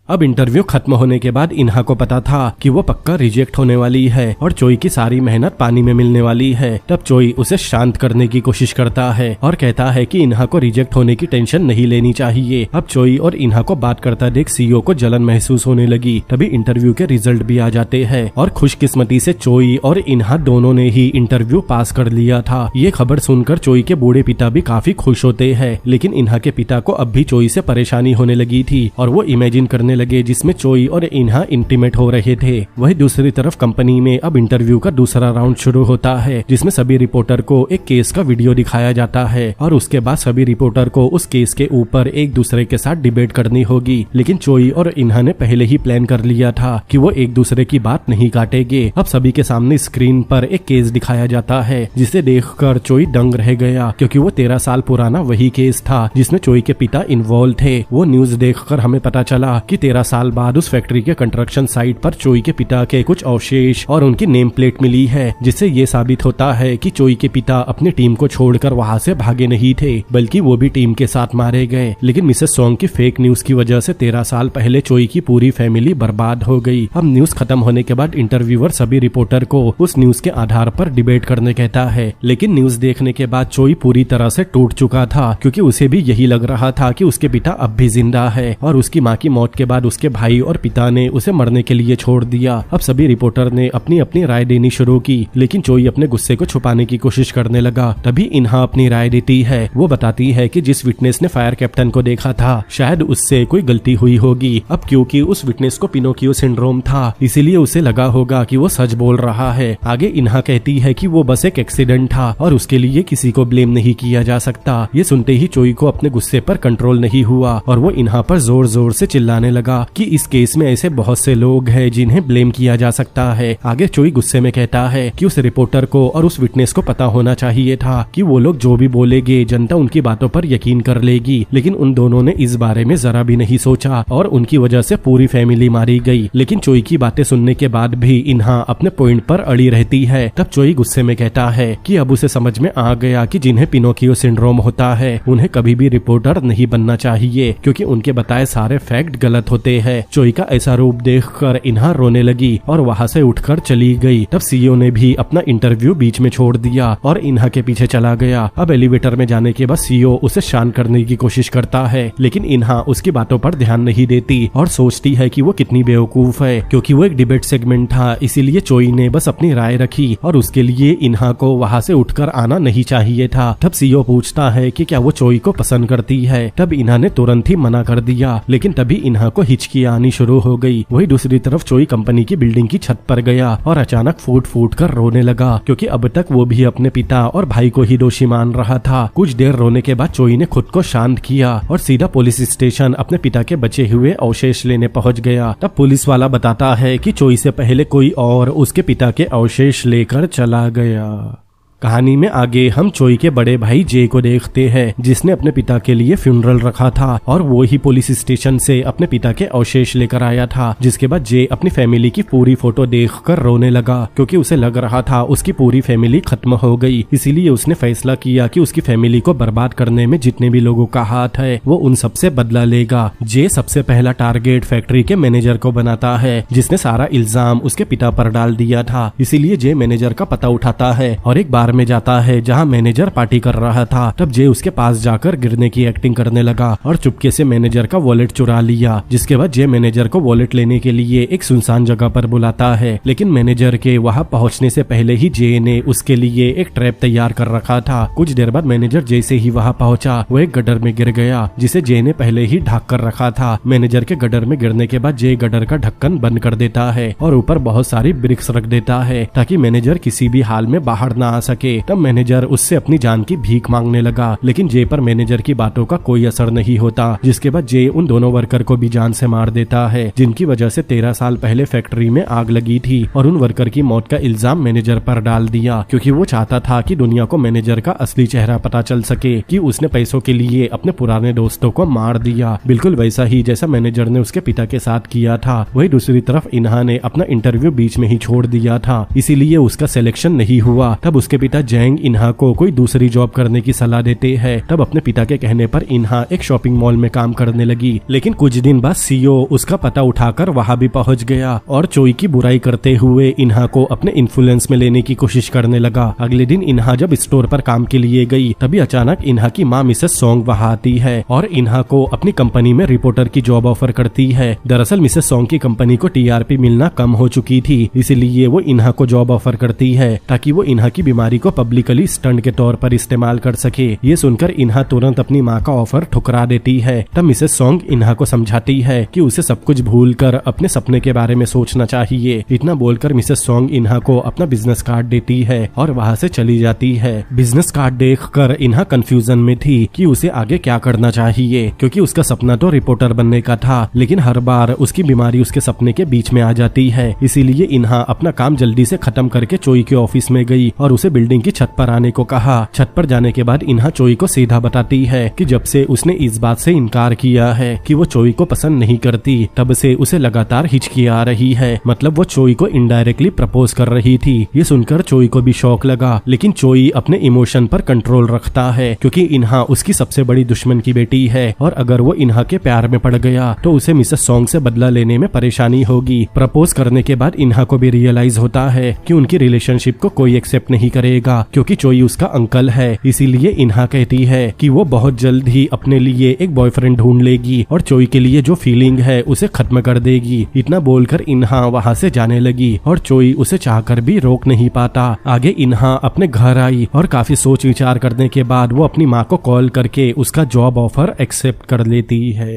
अब इंटरव्यू खत्म होने के बाद इन्हा को पता था कि वो पक्का रिजेक्ट होने वाली है और चोई की सारी मेहनत पानी में मिलने वाली है। तब चोई उसे शांत करने की कोशिश करता है और कहता है कि इन्हा को रिजेक्ट होने की टेंशन नहीं लेनी चाहिए। अब चोई और इन्हा को बात करता देख सीओ को जलन महसूस होने लगी। तभी इंटरव्यू के रिजल्ट भी आ जाते हैं और खुशकिस्मती से चोई और इन्हा दोनों ने ही इंटरव्यू पास कर लिया था। ये खबर सुनकर चोई के बूढ़े पिता भी काफी खुश होते हैं, लेकिन इन्हा के पिता को अब भी चोई से परेशानी होने लगी थी और वो इमेजिन करने लगे जिसमें चोई और इन्हा इंटीमेट हो रहे थे। वही दूसरी तरफ कंपनी में अब इंटरव्यू का दूसरा राउंड शुरू होता है, जिसमें सभी रिपोर्टर को एक केस का वीडियो दिखाया जाता है और उसके बाद सभी रिपोर्टर को उस केस के ऊपर एक दूसरे के साथ डिबेट करनी होगी। लेकिन चोई और इन्हा ने पहले ही प्लान कर लिया था कि वो एक दूसरे की बात नहीं काटेंगे। अब सभी के सामने स्क्रीन पर एक केस दिखाया जाता है, जिसे देखकर चोई दंग रह गया, क्योंकि वो 13 साल पुराना वही केस था जिसमें चोई के पिता इन्वॉल्व थे। वो न्यूज देखकर हमें पता चला कि 13 साल बाद उस फैक्ट्री के कंस्ट्रक्शन साइट पर चोई के पिता के कुछ अवशेष और उनकी नेम प्लेट मिली है, जिससे ये साबित होता है कि चोई के पिता अपनी टीम को छोड़कर वहाँ से भागे नहीं थे, बल्कि वो भी टीम के साथ मारे गए। लेकिन मिसेस सोंग की फेक न्यूज की वजह से 13 साल पहले चोई की पूरी फैमिली बर्बाद हो गई। अब न्यूज खत्म होने के बाद इंटरव्यूअर सभी रिपोर्टर को उस न्यूज के आधार पर डिबेट करने कहता है, लेकिन न्यूज देखने के बाद चोई पूरी तरह से टूट चुका था, क्योंकि उसे भी यही लग रहा था कि उसके पिता अब भी जिंदा है और उसकी माँ की मौत के बाद बाद उसके भाई और पिता ने उसे मरने के लिए छोड़ दिया। अब सभी रिपोर्टर ने अपनी अपनी राय देनी शुरू की, लेकिन चोई अपने गुस्से को छुपाने की कोशिश करने लगा। तभी इन्हा अपनी राय देती है। वो बताती है कि जिस विटनेस ने फायर कैप्टन को देखा था, शायद उससे कोई गलती हुई होगी। अब क्योंकि उस विटनेस को पिनोकियो सिंड्रोम था, इसीलिए उसे लगा होगा कि वो सच बोल रहा है। आगे इन्हा कहती है कि वो बस एक एक्सीडेंट था और उसके लिए किसी को ब्लेम नहीं किया जा सकता। ये सुनते ही चोई को अपने गुस्से पर कंट्रोल नहीं हुआ और वो इन्हा पर जोर जोर से चिल्लाने लगा कि इस केस में ऐसे बहुत से लोग हैं जिन्हें ब्लेम किया जा सकता है। आगे चोई गुस्से में कहता है कि उस रिपोर्टर को और उस विटनेस को पता होना चाहिए था कि वो लोग जो भी बोलेंगे जनता उनकी बातों पर यकीन कर लेगी, लेकिन उन दोनों ने इस बारे में जरा भी नहीं सोचा और उनकी वजह से पूरी फैमिली मारी गई। लेकिन चोई की बातें सुनने के बाद भी इन्हा अपने पॉइंट पर अड़ी रहती है। तब चोई गुस्से में कहता है कि अब उसे समझ में आ गया कि जिन्हें पिनोकियो सिंड्रोम होता है उन्हें कभी भी रिपोर्टर नहीं बनना चाहिए, क्योंकि उनके बताए सारे फैक्ट गलत होते हैं। चोई का ऐसा रूप देखकर इन्हा रोने लगी और वहाँ से उठकर चली गई। तब सीईओ ने भी अपना इंटरव्यू बीच में छोड़ दिया और इन्हा के पीछे चला गया। अब एलिवेटर में जाने के बाद सीईओ उसे शांत करने की कोशिश करता है, लेकिन इन्हा उसकी बातों पर ध्यान नहीं देती और सोचती है कि वो कितनी बेवकूफ है। क्योंकि वो एक डिबेट सेगमेंट था, इसीलिए चोई ने बस अपनी राय रखी और उसके लिए इन्हा को वहाँ से उठकर आना नहीं चाहिए था। तब सीईओ पूछता है कि क्या वो चोई को पसंद करती है। तब इन्हा ने तुरंत ही मना कर दिया, लेकिन तभी इन्हा को हिचकी आनी शुरू हो गई। वही दूसरी तरफ चोई कंपनी की बिल्डिंग की छत पर गया और अचानक फूट फूट कर रोने लगा, क्योंकि अब तक वो भी अपने पिता और भाई को ही दोषी मान रहा था। कुछ देर रोने के बाद चोई ने खुद को शांत किया और सीधा पुलिस स्टेशन अपने पिता के बचे हुए अवशेष लेने पहुंच गया। तब पुलिस वाला बताता है कि चोई से पहले कोई और उसके पिता के अवशेष लेकर चला गया। कहानी में आगे हम चोई के बड़े भाई जे को देखते हैं, जिसने अपने पिता के लिए फ्यूनरल रखा था और वो ही पुलिस स्टेशन से अपने पिता के अवशेष लेकर आया था। जिसके बाद जे अपनी फैमिली की पूरी फोटो देखकर रोने लगा, क्योंकि उसे लग रहा था उसकी पूरी फैमिली खत्म हो गई। इसीलिए उसने फैसला किया कि उसकी फैमिली को बर्बाद करने में जितने भी लोगों का हाथ है वो उन सबसे बदला लेगा। जे सबसे पहला टारगेट फैक्ट्री के मैनेजर को बनाता है, जिसने सारा इल्जाम उसके पिता पर डाल दिया था। इसीलिए जे मैनेजर का पता उठाता है और एक बार में जाता है जहां मैनेजर पार्टी कर रहा था। तब जे उसके पास जाकर गिरने की एक्टिंग करने लगा और चुपके से मैनेजर का वॉलेट चुरा लिया। जिसके बाद जे मैनेजर को वॉलेट लेने के लिए एक सुनसान जगह पर बुलाता है, लेकिन मैनेजर के वहां पहुंचने से पहले ही जे ने उसके लिए एक ट्रैप तैयार कर रखा था। कुछ देर बाद मैनेजर जैसे ही वहां पहुंचा वो एक गड्ढर में गिर गया, जिसे जे ने पहले ही ढक कर रखा था। मैनेजर के गड्ढर में गिरने के बाद जे गड्ढर का ढक्कन बंद कर देता है और ऊपर बहुत सारी ब्रिक्स रख देता है ताकि मैनेजर किसी भी हाल में बाहर ना आ सके। तब मैनेजर उससे अपनी जान की भीख मांगने लगा, लेकिन जे पर मैनेजर की बातों का कोई असर नहीं होता। जिसके बाद जे उन दोनों वर्कर को भी जान से मार देता है, जिनकी वजह से 13 साल पहले फैक्ट्री में आग लगी थी, और उन वर्कर की मौत का इल्जाम मैनेजर पर डाल दिया, क्योंकि वो चाहता था कि दुनिया को मैनेजर का असली चेहरा पता चल सके कि उसने पैसों के लिए अपने पुराने दोस्तों को मार दिया। बिल्कुल वैसा ही जैसा मैनेजर ने उसके पिता के साथ किया था। वही दूसरी तरफ इन्हा ने अपना इंटरव्यू बीच में ही छोड़ दिया था, इसीलिए उसका सिलेक्शन नहीं हुआ। तब उसके पिता जैंग इन्हा को कोई दूसरी जॉब करने की सलाह देते हैं। तब अपने पिता के कहने पर इन्हा एक शॉपिंग मॉल में काम करने लगी, लेकिन कुछ दिन बाद सीईओ उसका पता उठाकर वहां भी पहुंच गया और चोई की बुराई करते हुए इन्हा को अपने इन्फ्लुएंस में लेने की कोशिश करने लगा। अगले दिन इन्हा जब स्टोर पर काम के लिए गई, तभी अचानक इन्हा की माँ मिसेस सोंग वहां आती है और इन्हा को अपनी कंपनी में रिपोर्टर की जॉब ऑफर करती है। दरअसल मिसेस सोंग की कंपनी को टीआरपी मिलना कम हो चुकी थी, इसीलिए वो इन्हा को जॉब ऑफर करती है ताकि वो इन्हा की बीमारी को पब्लिकली स्टंट के तौर पर इस्तेमाल कर सके। ये सुनकर इन्हा तुरंत अपनी माँ का ऑफर ठुकरा देती है। तब मिसेस सोंग इन्हा को समझाती है कि उसे सब कुछ भूलकर अपने सपने के बारे में सोचना चाहिए। इतना बोलकर मिसेस सोंग इन्हा को अपना बिजनेस कार्ड देती है और वहाँ से चली जाती है। बिजनेस कार्ड देखकर इन्हा कंफ्यूजन में थी कि उसे आगे क्या करना चाहिए, क्योंकि उसका सपना तो रिपोर्टर बनने का था, लेकिन हर बार उसकी बीमारी उसके सपने के बीच में आ जाती है। इसीलिए इन्हा अपना काम जल्दी से खत्म करके चोई के ऑफिस में गई और उसे बिल्डिंग की छत पर आने को कहा। छत पर जाने के बाद इन्हा चोई को सीधा बताती है कि जब से उसने इस बात से इनकार किया है कि वो चोई को पसंद नहीं करती, तब से उसे लगातार हिचकी आ रही है। मतलब वो चोई को इनडायरेक्टली प्रपोज कर रही थी। ये सुनकर चोई को भी शौक लगा, लेकिन चोई अपने इमोशन पर कंट्रोल रखता है, क्योंकि इन्हा उसकी सबसे बड़ी दुश्मन की बेटी है और अगर वो इन्हा के प्यार में पड़ गया तो उसे मिसेस सोंग से बदला लेने में परेशानी होगी। प्रपोज करने के बाद इन्हा को भी रियलाइज होता है कि उनकी रिलेशनशिप को कोई एक्सेप्ट नहीं करेगा पड़ेगा क्योंकि चोई उसका अंकल है। इसीलिए इन्हा कहती है कि वो बहुत जल्द ही अपने लिए एक बॉयफ्रेंड ढूंढ लेगी और चोई के लिए जो फीलिंग है उसे खत्म कर देगी। इतना बोलकर इन्हा वहाँ से जाने लगी और चोई उसे चाहकर भी रोक नहीं पाता। आगे इन्हा अपने घर आई और काफी सोच विचार करने के बाद वो अपनी माँ को कॉल करके उसका जॉब ऑफर एक्सेप्ट कर लेती है।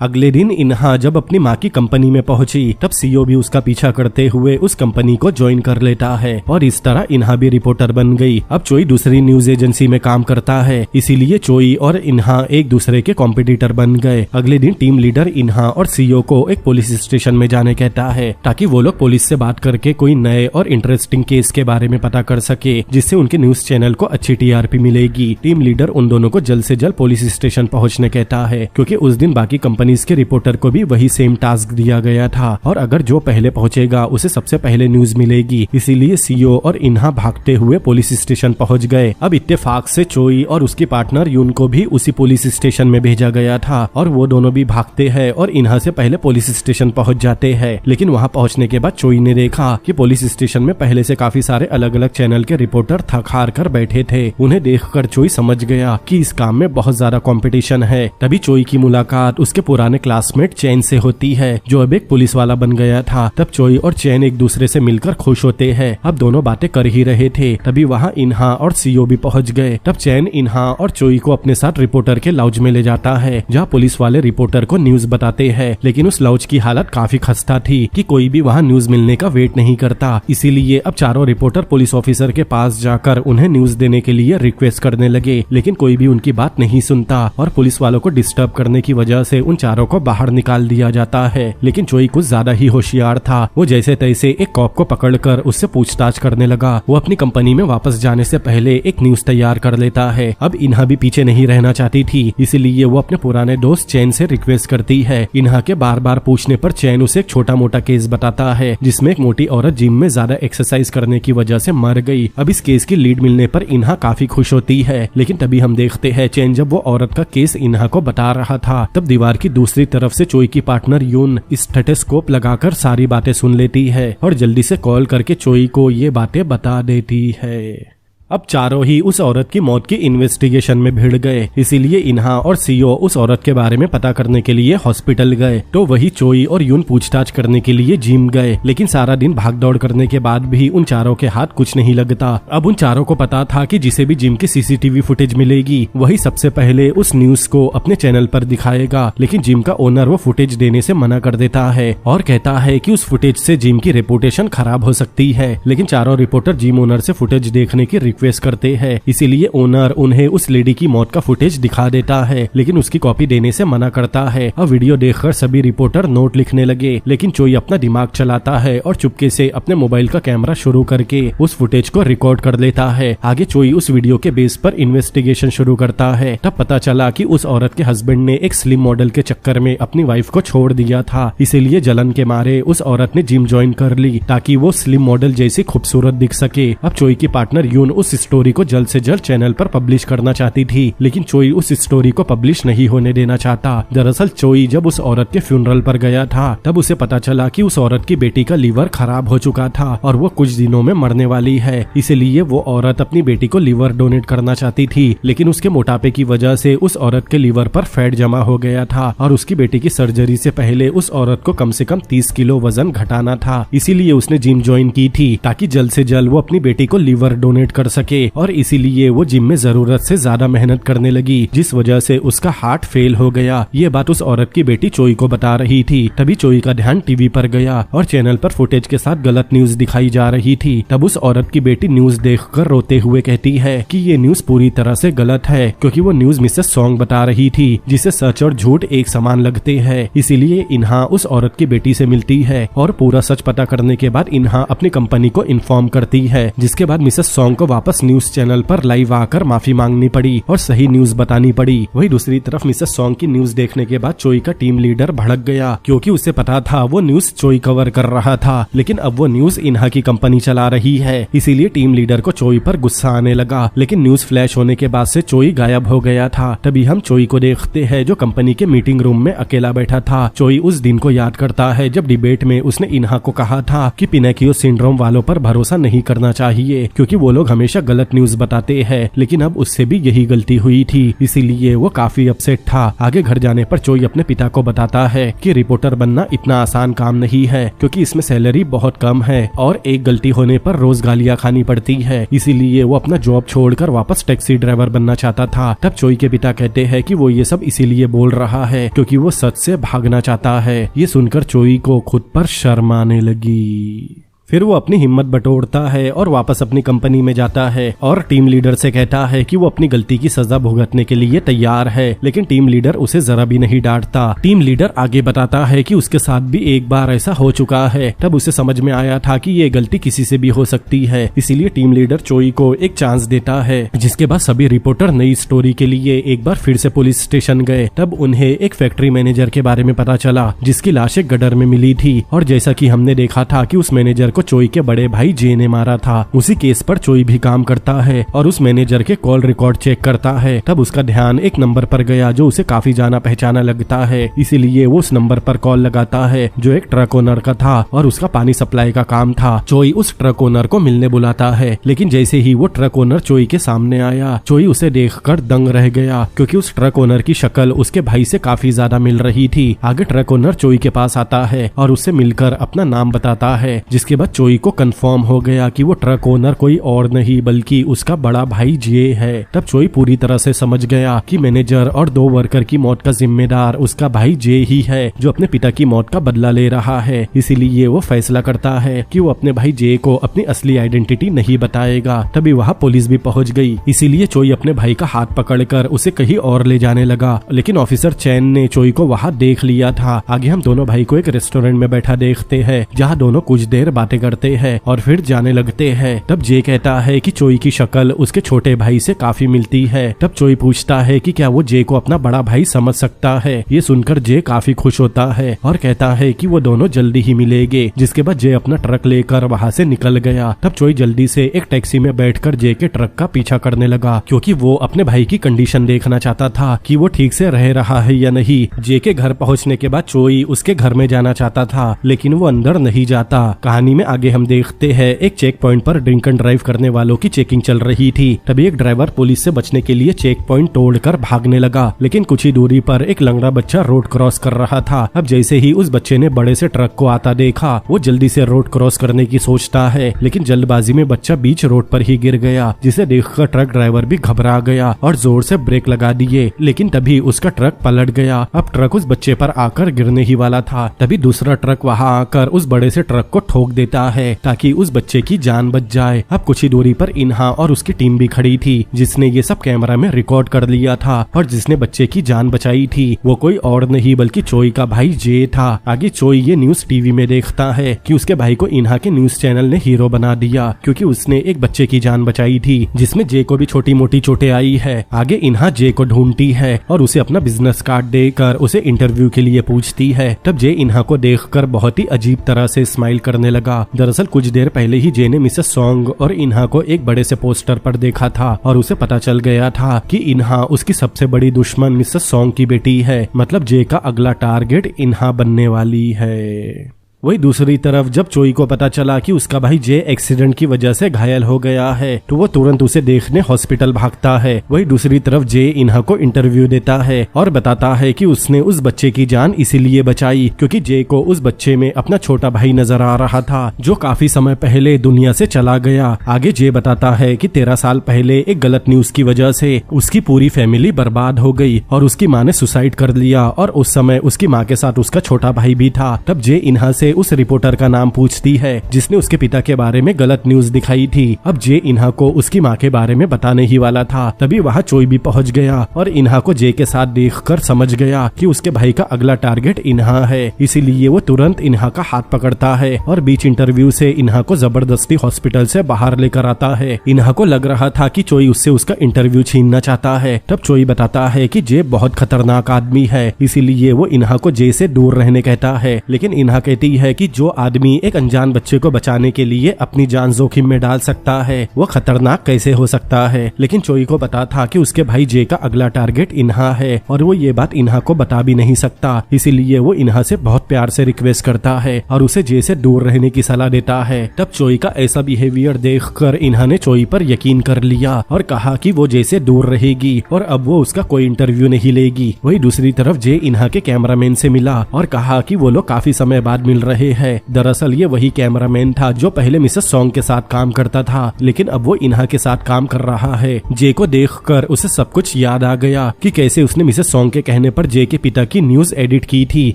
अगले दिन इन्हा जब अपनी माँ की कंपनी में पहुंची तब सीईओ भी उसका पीछा करते हुए उस कंपनी को ज्वाइन कर लेता है और इस तरह इन्हा भी रिपोर्टर बन गई। अब चोई दूसरी न्यूज एजेंसी में काम करता है, इसीलिए चोई और इन्हा एक दूसरे के कॉम्पिटिटर बन गए। अगले दिन टीम लीडर इन्हा और सीईओ को एक पुलिस स्टेशन में जाने कहता है ताकि वो लोग पुलिस से बात करके कोई नए और इंटरेस्टिंग केस के बारे में पता कर सके, जिससे उनके न्यूज चैनल को अच्छी टीआरपी मिलेगी। टीम लीडर उन दोनों को जल्द से जल्द पुलिस स्टेशन पहुंचने कहता है क्योंकि उस दिन बाकी कंपनी के रिपोर्टर को भी वही सेम टास्क दिया गया था और अगर जो पहले पहुंचेगा उसे सबसे पहले न्यूज मिलेगी। इसीलिए सीईओ और इन्हा भागते हुए पुलिस स्टेशन पहुंच गए। अब इत्तेफाक से चोई और उसकी पार्टनर यून को भी उसी पुलिस स्टेशन में भेजा गया था और वो दोनों भी भागते हैं और इन्हा से पहले पुलिस स्टेशन पहुंच जाते हैं। लेकिन वहां पहुंचने के बाद चोई ने देखा कि पुलिस स्टेशन में पहले से काफी सारे अलग अलग चैनल के रिपोर्टर थक हार कर बैठे थे। उन्हें देखकर चोई समझ गया कि इस काम में बहुत ज्यादा कंपटीशन है। तभी चोई की मुलाकात उसके पुराने क्लासमेट चैन से होती है जो अब एक पुलिस वाला बन गया था। तब चोई और चैन एक दूसरे से मिलकर खुश होते हैं। अब दोनों बातें कर ही रहे थे तभी वहाँ इन्हा और सीईओ भी पहुंच गए। तब चैन इन्हा और चोई को अपने साथ रिपोर्टर के लाउंज में ले जाता है जहाँ पुलिस वाले रिपोर्टर को न्यूज बताते हैं। लेकिन उस लाउंज की हालत काफी खस्ता थी कि कोई भी वहाँ न्यूज मिलने का वेट नहीं करता। इसीलिए अब चारों रिपोर्टर पुलिस ऑफिसर के पास जाकर उन्हें न्यूज देने के लिए रिक्वेस्ट करने लगे, लेकिन कोई भी उनकी बात नहीं सुनता और पुलिस वालों को डिस्टर्ब करने की वजह से उन चारों को बाहर निकाल दिया जाता है। लेकिन चोई कुछ ज्यादा ही होशियार था। वो जैसे तैसे एक कॉप को पकड़कर उससे पूछताछ करने लगा। वो अपनी कंपनी में वापस जाने से पहले एक न्यूज तैयार कर लेता है। अब इन्हा भी पीछे नहीं रहना चाहती थी, इसीलिए वो अपने पुराने दोस्त चैन से रिक्वेस्ट करती है। इन्हा के बार बार पूछने पर चैन उसे एक छोटा मोटा केस बताता है जिसमें एक मोटी औरत जिम में ज्यादा एक्सरसाइज करने की वजह से मर गई। अब इस केस की लीड मिलने पर इन्हा काफी खुश होती है। लेकिन तभी हम देखते हैं चैन जब वो औरत का केस इन्हा को बता रहा था तब दीवार की दूसरी तरफ से चोई की पार्टनर यून स्टेथोस्कोप लगाकर सारी बातें सुन लेती है और जल्दी से कॉल करके चोई को ये बातें बता देती है। अब चारों ही उस औरत की मौत की इन्वेस्टिगेशन में भिड़ गए, इसीलिए इन्हा और सीईओ उस औरत के बारे में पता करने के लिए हॉस्पिटल गए। तो वही चोई और यून पूछताछ करने के लिए जिम गए। लेकिन सारा दिन भागदौड़ करने के बाद भी उन चारों के हाथ कुछ नहीं लगता। अब उन चारों को पता था कि जिसे भी जिम की सीसीटीवी फुटेज मिलेगी वही सबसे पहले उस न्यूज को अपने चैनल पर दिखाएगा। लेकिन जिम का ओनर वो फुटेज देने से मना कर देता है और कहता है कि उस फुटेज से जिम की रेपुटेशन खराब हो सकती है। लेकिन चारों रिपोर्टर जिम ओनर से फुटेज देखने की रिक्वेस्ट करते हैं, इसीलिए ओनर उन्हें उस लेडी की मौत का फुटेज दिखा देता है लेकिन उसकी कॉपी देने से मना करता है। अब वीडियो देखकर सभी रिपोर्टर नोट लिखने लगे, लेकिन चोई अपना दिमाग चलाता है और चुपके से अपने मोबाइल का कैमरा शुरू करके उस फुटेज को रिकॉर्ड कर लेता है। आगे चोई उस वीडियो के बेस पर इन्वेस्टिगेशन शुरू करता है। तब पता चला कि उस औरत के हस्बैंड ने एक स्लिम मॉडल के चक्कर में अपनी वाइफ को छोड़ दिया था, इसीलिए जलन के मारे उस औरत ने जिम ज्वाइन कर ली ताकि वो स्लिम मॉडल जैसी खूबसूरत दिख सके। अब चोई की पार्टनर यून उस स्टोरी को जल्द से जल्द चैनल पर पब्लिश करना चाहती थी, लेकिन चोई उस स्टोरी को पब्लिश नहीं होने देना चाहता। दरअसल चोई जब उस औरत के फ्यूनरल पर गया था तब उसे पता चला कि उस औरत की बेटी का लीवर खराब हो चुका था और वो कुछ दिनों में मरने वाली है। इसलिए वो औरत अपनी बेटी को लीवर डोनेट करना चाहती थी, लेकिन उसके मोटापे की वजह से उस औरत के लीवर पर फैट जमा हो गया था और उसकी बेटी की सर्जरी से पहले उस औरत को कम से कम 30 किलो वजन घटाना था। इसीलिए उसने जिम ज्वाइन की थी ताकि जल्द से जल्द वो अपनी बेटी को लीवर डोनेट कर सके और इसीलिए वो जिम में जरूरत से ज्यादा मेहनत करने लगी, जिस वजह से उसका हार्ट फेल हो गया। ये बात उस औरत की बेटी चोई को बता रही थी। तभी चोई का ध्यान टीवी पर गया और चैनल पर फुटेज के साथ गलत न्यूज दिखाई जा रही थी। तब उस औरत की बेटी न्यूज देखकर रोते हुए कहती है कि ये न्यूज पूरी तरह से गलत है, क्योंकि वो न्यूज मिसेस सॉन्ग बता रही थी जिसे सच और झूठ एक समान लगते हैं। इसीलिए इन्हा उस औरत की बेटी से मिलती है और पूरा सच पता करने के बाद इन्हा अपनी कंपनी को इन्फॉर्म करती है, जिसके बाद मिसेस सॉन्ग को वापस वापस न्यूज चैनल पर लाइव आकर माफी मांगनी पड़ी और सही न्यूज बतानी पड़ी। वही दूसरी तरफ मिसेस सॉन्ग की न्यूज देखने के बाद चोई का टीम लीडर भड़क गया, क्योंकि उसे पता था वो न्यूज चोई कवर कर रहा था, लेकिन अब वो न्यूज इन्हा की कंपनी चला रही है। इसीलिए टीम लीडर को चोई पर गुस्सा आने लगा। लेकिन न्यूज फ्लैश होने के बाद से चोई गायब हो गया था। तभी हम चोई को देखते हैं जो कंपनी के मीटिंग रूम में अकेला बैठा था। चोई उस दिन को याद करता है जब डिबेट में उसने इन्हा को कहा था कि पिनोकियो सिंड्रोम वालों पर भरोसा नहीं करना चाहिए, क्योंकि वो लोग हमेशा गलत न्यूज बताते हैं। लेकिन अब उससे भी यही गलती हुई थी, इसीलिए वो काफी अपसेट था। आगे घर जाने पर चोई अपने पिता को बताता है कि रिपोर्टर बनना इतना आसान काम नहीं है, क्योंकि इसमें सैलरी बहुत कम है और एक गलती होने पर रोज गालियां खानी पड़ती है। इसीलिए वो अपना जॉब छोड़कर वापस टैक्सी ड्राइवर बनना चाहता था। तब चोई के पिता कहते हैं कि वो ये सब इसीलिए बोल रहा है क्योंकि वो सच से भागना चाहता है। ये सुनकर चोई को खुद पर शर्म आने लगी। फिर वो अपनी हिम्मत बटोरता है और वापस अपनी कंपनी में जाता है और टीम लीडर से कहता है कि वो अपनी गलती की सजा भुगतने के लिए तैयार है। लेकिन टीम लीडर उसे जरा भी नहीं डांटता। टीम लीडर आगे बताता है कि उसके साथ भी एक बार ऐसा हो चुका है। तब उसे समझ में आया था कि ये गलती किसी से भी हो सकती है। इसीलिए टीम लीडर चोई को एक चांस देता है। जिसके बाद सभी रिपोर्टर नई स्टोरी के लिए एक बार फिर से पुलिस स्टेशन गए। तब उन्हें एक फैक्ट्री मैनेजर के बारे में पता चला जिसकी लाश एक गटर में मिली थी, और जैसा कि हमने देखा था कि उस मैनेजर चोई के बड़े भाई जे ने मारा था। उसी केस पर चोई भी काम करता है और उस मैनेजर के कॉल रिकॉर्ड चेक करता है। तब उसका ध्यान एक नंबर पर गया जो उसे काफी जाना पहचाना लगता है। इसीलिए वो उस नंबर पर कॉल लगाता है जो एक ट्रक ओनर का था और उसका पानी सप्लाई का काम था। चोई उस ट्रक ओनर को मिलने बुलाता है, लेकिन जैसे ही वो ट्रक ओनर चोई के सामने आया, चोई उसे देखकर दंग रह गया, क्योंकि उस ट्रक ओनर की शक्ल उसके भाई से काफी ज्यादा मिल रही थी। आगे ट्रक ओनर चोई के पास आता है और उससे मिलकर अपना नाम बताता है, जिसके बाद चोई को कंफर्म हो गया कि वो ट्रक ओनर कोई और नहीं बल्कि उसका बड़ा भाई जे है। तब चोई पूरी तरह से समझ गया कि मैनेजर और 2 वर्कर की मौत का जिम्मेदार उसका भाई जे ही है, जो अपने पिता की मौत का बदला ले रहा है। इसीलिए वो फैसला करता है कि वो अपने भाई जे को अपनी असली आइडेंटिटी नहीं बताएगा। तभी वहाँ पुलिस भी पहुँच गई। इसीलिए चोई अपने भाई का हाथ पकड़कर उसे कहीं और ले जाने लगा, लेकिन ऑफिसर चैन ने चोई को वहाँ देख लिया था। आगे हम दोनों भाई को एक रेस्टोरेंट में बैठा देखते हैं, जहाँ दोनों कुछ देर बातें करते हैं और फिर जाने लगते हैं। तब जे कहता है कि चोई की शक्ल उसके छोटे भाई से काफी मिलती है। तब चोई पूछता है कि क्या वो जे को अपना बड़ा भाई समझ सकता है। ये सुनकर जे काफी खुश होता है और कहता है कि वो दोनों जल्दी ही मिलेंगे। जिसके बाद जे अपना ट्रक लेकर वहाँ से निकल गया। तब चोई जल्दी से एक टैक्सी में बैठकर जे के ट्रक का पीछा करने लगा, क्योंकि वो अपने भाई की कंडीशन देखना चाहता था कि वो ठीक से रह रहा है या नहीं। जे के घर पहुँचने के बाद चोई उसके घर में जाना चाहता था, लेकिन वो अंदर नहीं जाता। कहानी में आगे हम देखते हैं एक चेक पॉइंट पर ड्रिंक एंड ड्राइव करने वालों की चेकिंग चल रही थी। तभी एक ड्राइवर पुलिस से बचने के लिए चेक पॉइंट तोड़कर भागने लगा, लेकिन कुछ ही दूरी पर एक लंगड़ा बच्चा रोड क्रॉस कर रहा था। अब जैसे ही उस बच्चे ने बड़े से ट्रक को आता देखा, वो जल्दी से रोड क्रॉस करने की सोचता है, लेकिन जल्दबाजी में बच्चा बीच रोड पर ही गिर गया, जिसे देखकर ट्रक ड्राइवर भी घबरा गया और जोर से ब्रेक लगा दिए। लेकिन तभी उसका ट्रक पलट गया। अब ट्रक उस बच्चे पर आकर गिरने ही वाला था। तभी दूसरा ट्रक वहाँ आकर उस बड़े से ट्रक को ठोक देता है ताकि उस बच्चे की जान बच जाए। अब कुछ ही दूरी पर इन्हा और उसकी टीम भी खड़ी थी, जिसने ये सब कैमरा में रिकॉर्ड कर लिया था, और जिसने बच्चे की जान बचाई थी वो कोई और नहीं बल्कि चोई का भाई जे था। आगे चोई ये न्यूज टीवी में देखता है कि उसके भाई को इन्हा के न्यूज चैनल ने हीरो बना दिया, क्योंकि उसने एक बच्चे की जान बचाई थी, जिसमें जे को भी छोटी मोटी चोटें आई है। आगे इन्हा जे को ढूंढती है और उसे अपना बिजनेस कार्ड देकर उसे इंटरव्यू के लिए पूछती है। तब जे इन्हा को देखकर बहुत ही अजीब तरह से स्माइल करने लगा। दरअसल कुछ देर पहले ही जे ने मिसेस सॉन्ग और इन्हा को एक बड़े से पोस्टर पर देखा था और उसे पता चल गया था कि इन्हा उसकी सबसे बड़ी दुश्मन मिसेस सॉन्ग की बेटी है। मतलब जे का अगला टारगेट इन्हा बनने वाली है। वही दूसरी तरफ जब चोई को पता चला कि उसका भाई जे एक्सीडेंट की वजह से घायल हो गया है, तो वो तुरंत उसे देखने हॉस्पिटल भागता है। वही दूसरी तरफ जे इन्हा को इंटरव्यू देता है और बताता है कि उसने उस बच्चे की जान इसीलिए बचाई क्योंकि जे को उस बच्चे में अपना छोटा भाई नजर आ रहा था, जो काफी समय पहले दुनिया से चला गया। आगे जे बताता है कि 13 साल पहले एक गलत न्यूज की वजह से उसकी पूरी फैमिली बर्बाद हो गई और उसकी माँ ने सुसाइड कर लिया, और उस समय उसकी माँ के साथ उसका छोटा भाई भी था। तब जे इन्हा से से उस रिपोर्टर का नाम पूछती है जिसने उसके पिता के बारे में गलत न्यूज दिखाई थी। अब जे इन्हा को उसकी माँ के बारे में बताने ही वाला था, तभी वहाँ चोई भी पहुँच गया और इन्हा को जे के साथ देखकर समझ गया कि उसके भाई का अगला टारगेट इन्हा है। इसीलिए वो तुरंत इन्हा का हाथ पकड़ता है और बीच इंटरव्यू से इन्हा को जबरदस्ती हॉस्पिटल से बाहर लेकर आता है। इन्हा को लग रहा था कि चोई उससे उसका इंटरव्यू छीनना चाहता है। तब चोई बताता है कि जे बहुत खतरनाक आदमी है, इसीलिए वो इन्हा को जे से दूर रहने कहता है। लेकिन इन्हा कहती है कि जो आदमी एक अनजान बच्चे को बचाने के लिए अपनी जान जोखिम में डाल सकता है वो खतरनाक कैसे हो सकता है। लेकिन चोई को पता था कि उसके भाई जे का अगला टारगेट इन्हा है और वो ये बात इन्हा को बता भी नहीं सकता, इसीलिए वो इन्हा से बहुत प्यार से रिक्वेस्ट करता है और उसे जे से दूर रहने की सलाह देता है। तब चोई का ऐसा बिहेवियर देखकर इन्हा ने चोई पर यकीन कर लिया और कहा कि वो जे से दूर रहेगी और अब वो उसका कोई इंटरव्यू नहीं लेगी। वही दूसरी तरफ जे इन्हा के कैमरामैन से मिला और कहा कि वो लोग काफी समय बाद मिल रहे हैं। दरअसल ये वही कैमरामैन था जो पहले मिसेस सॉन्ग के साथ काम करता था, लेकिन अब वो इन्हा के साथ काम कर रहा है। जे को देखकर उसे सब कुछ याद आ गया कि कैसे उसने मिसेस सॉन्ग के कहने पर जे के पिता की न्यूज एडिट की थी।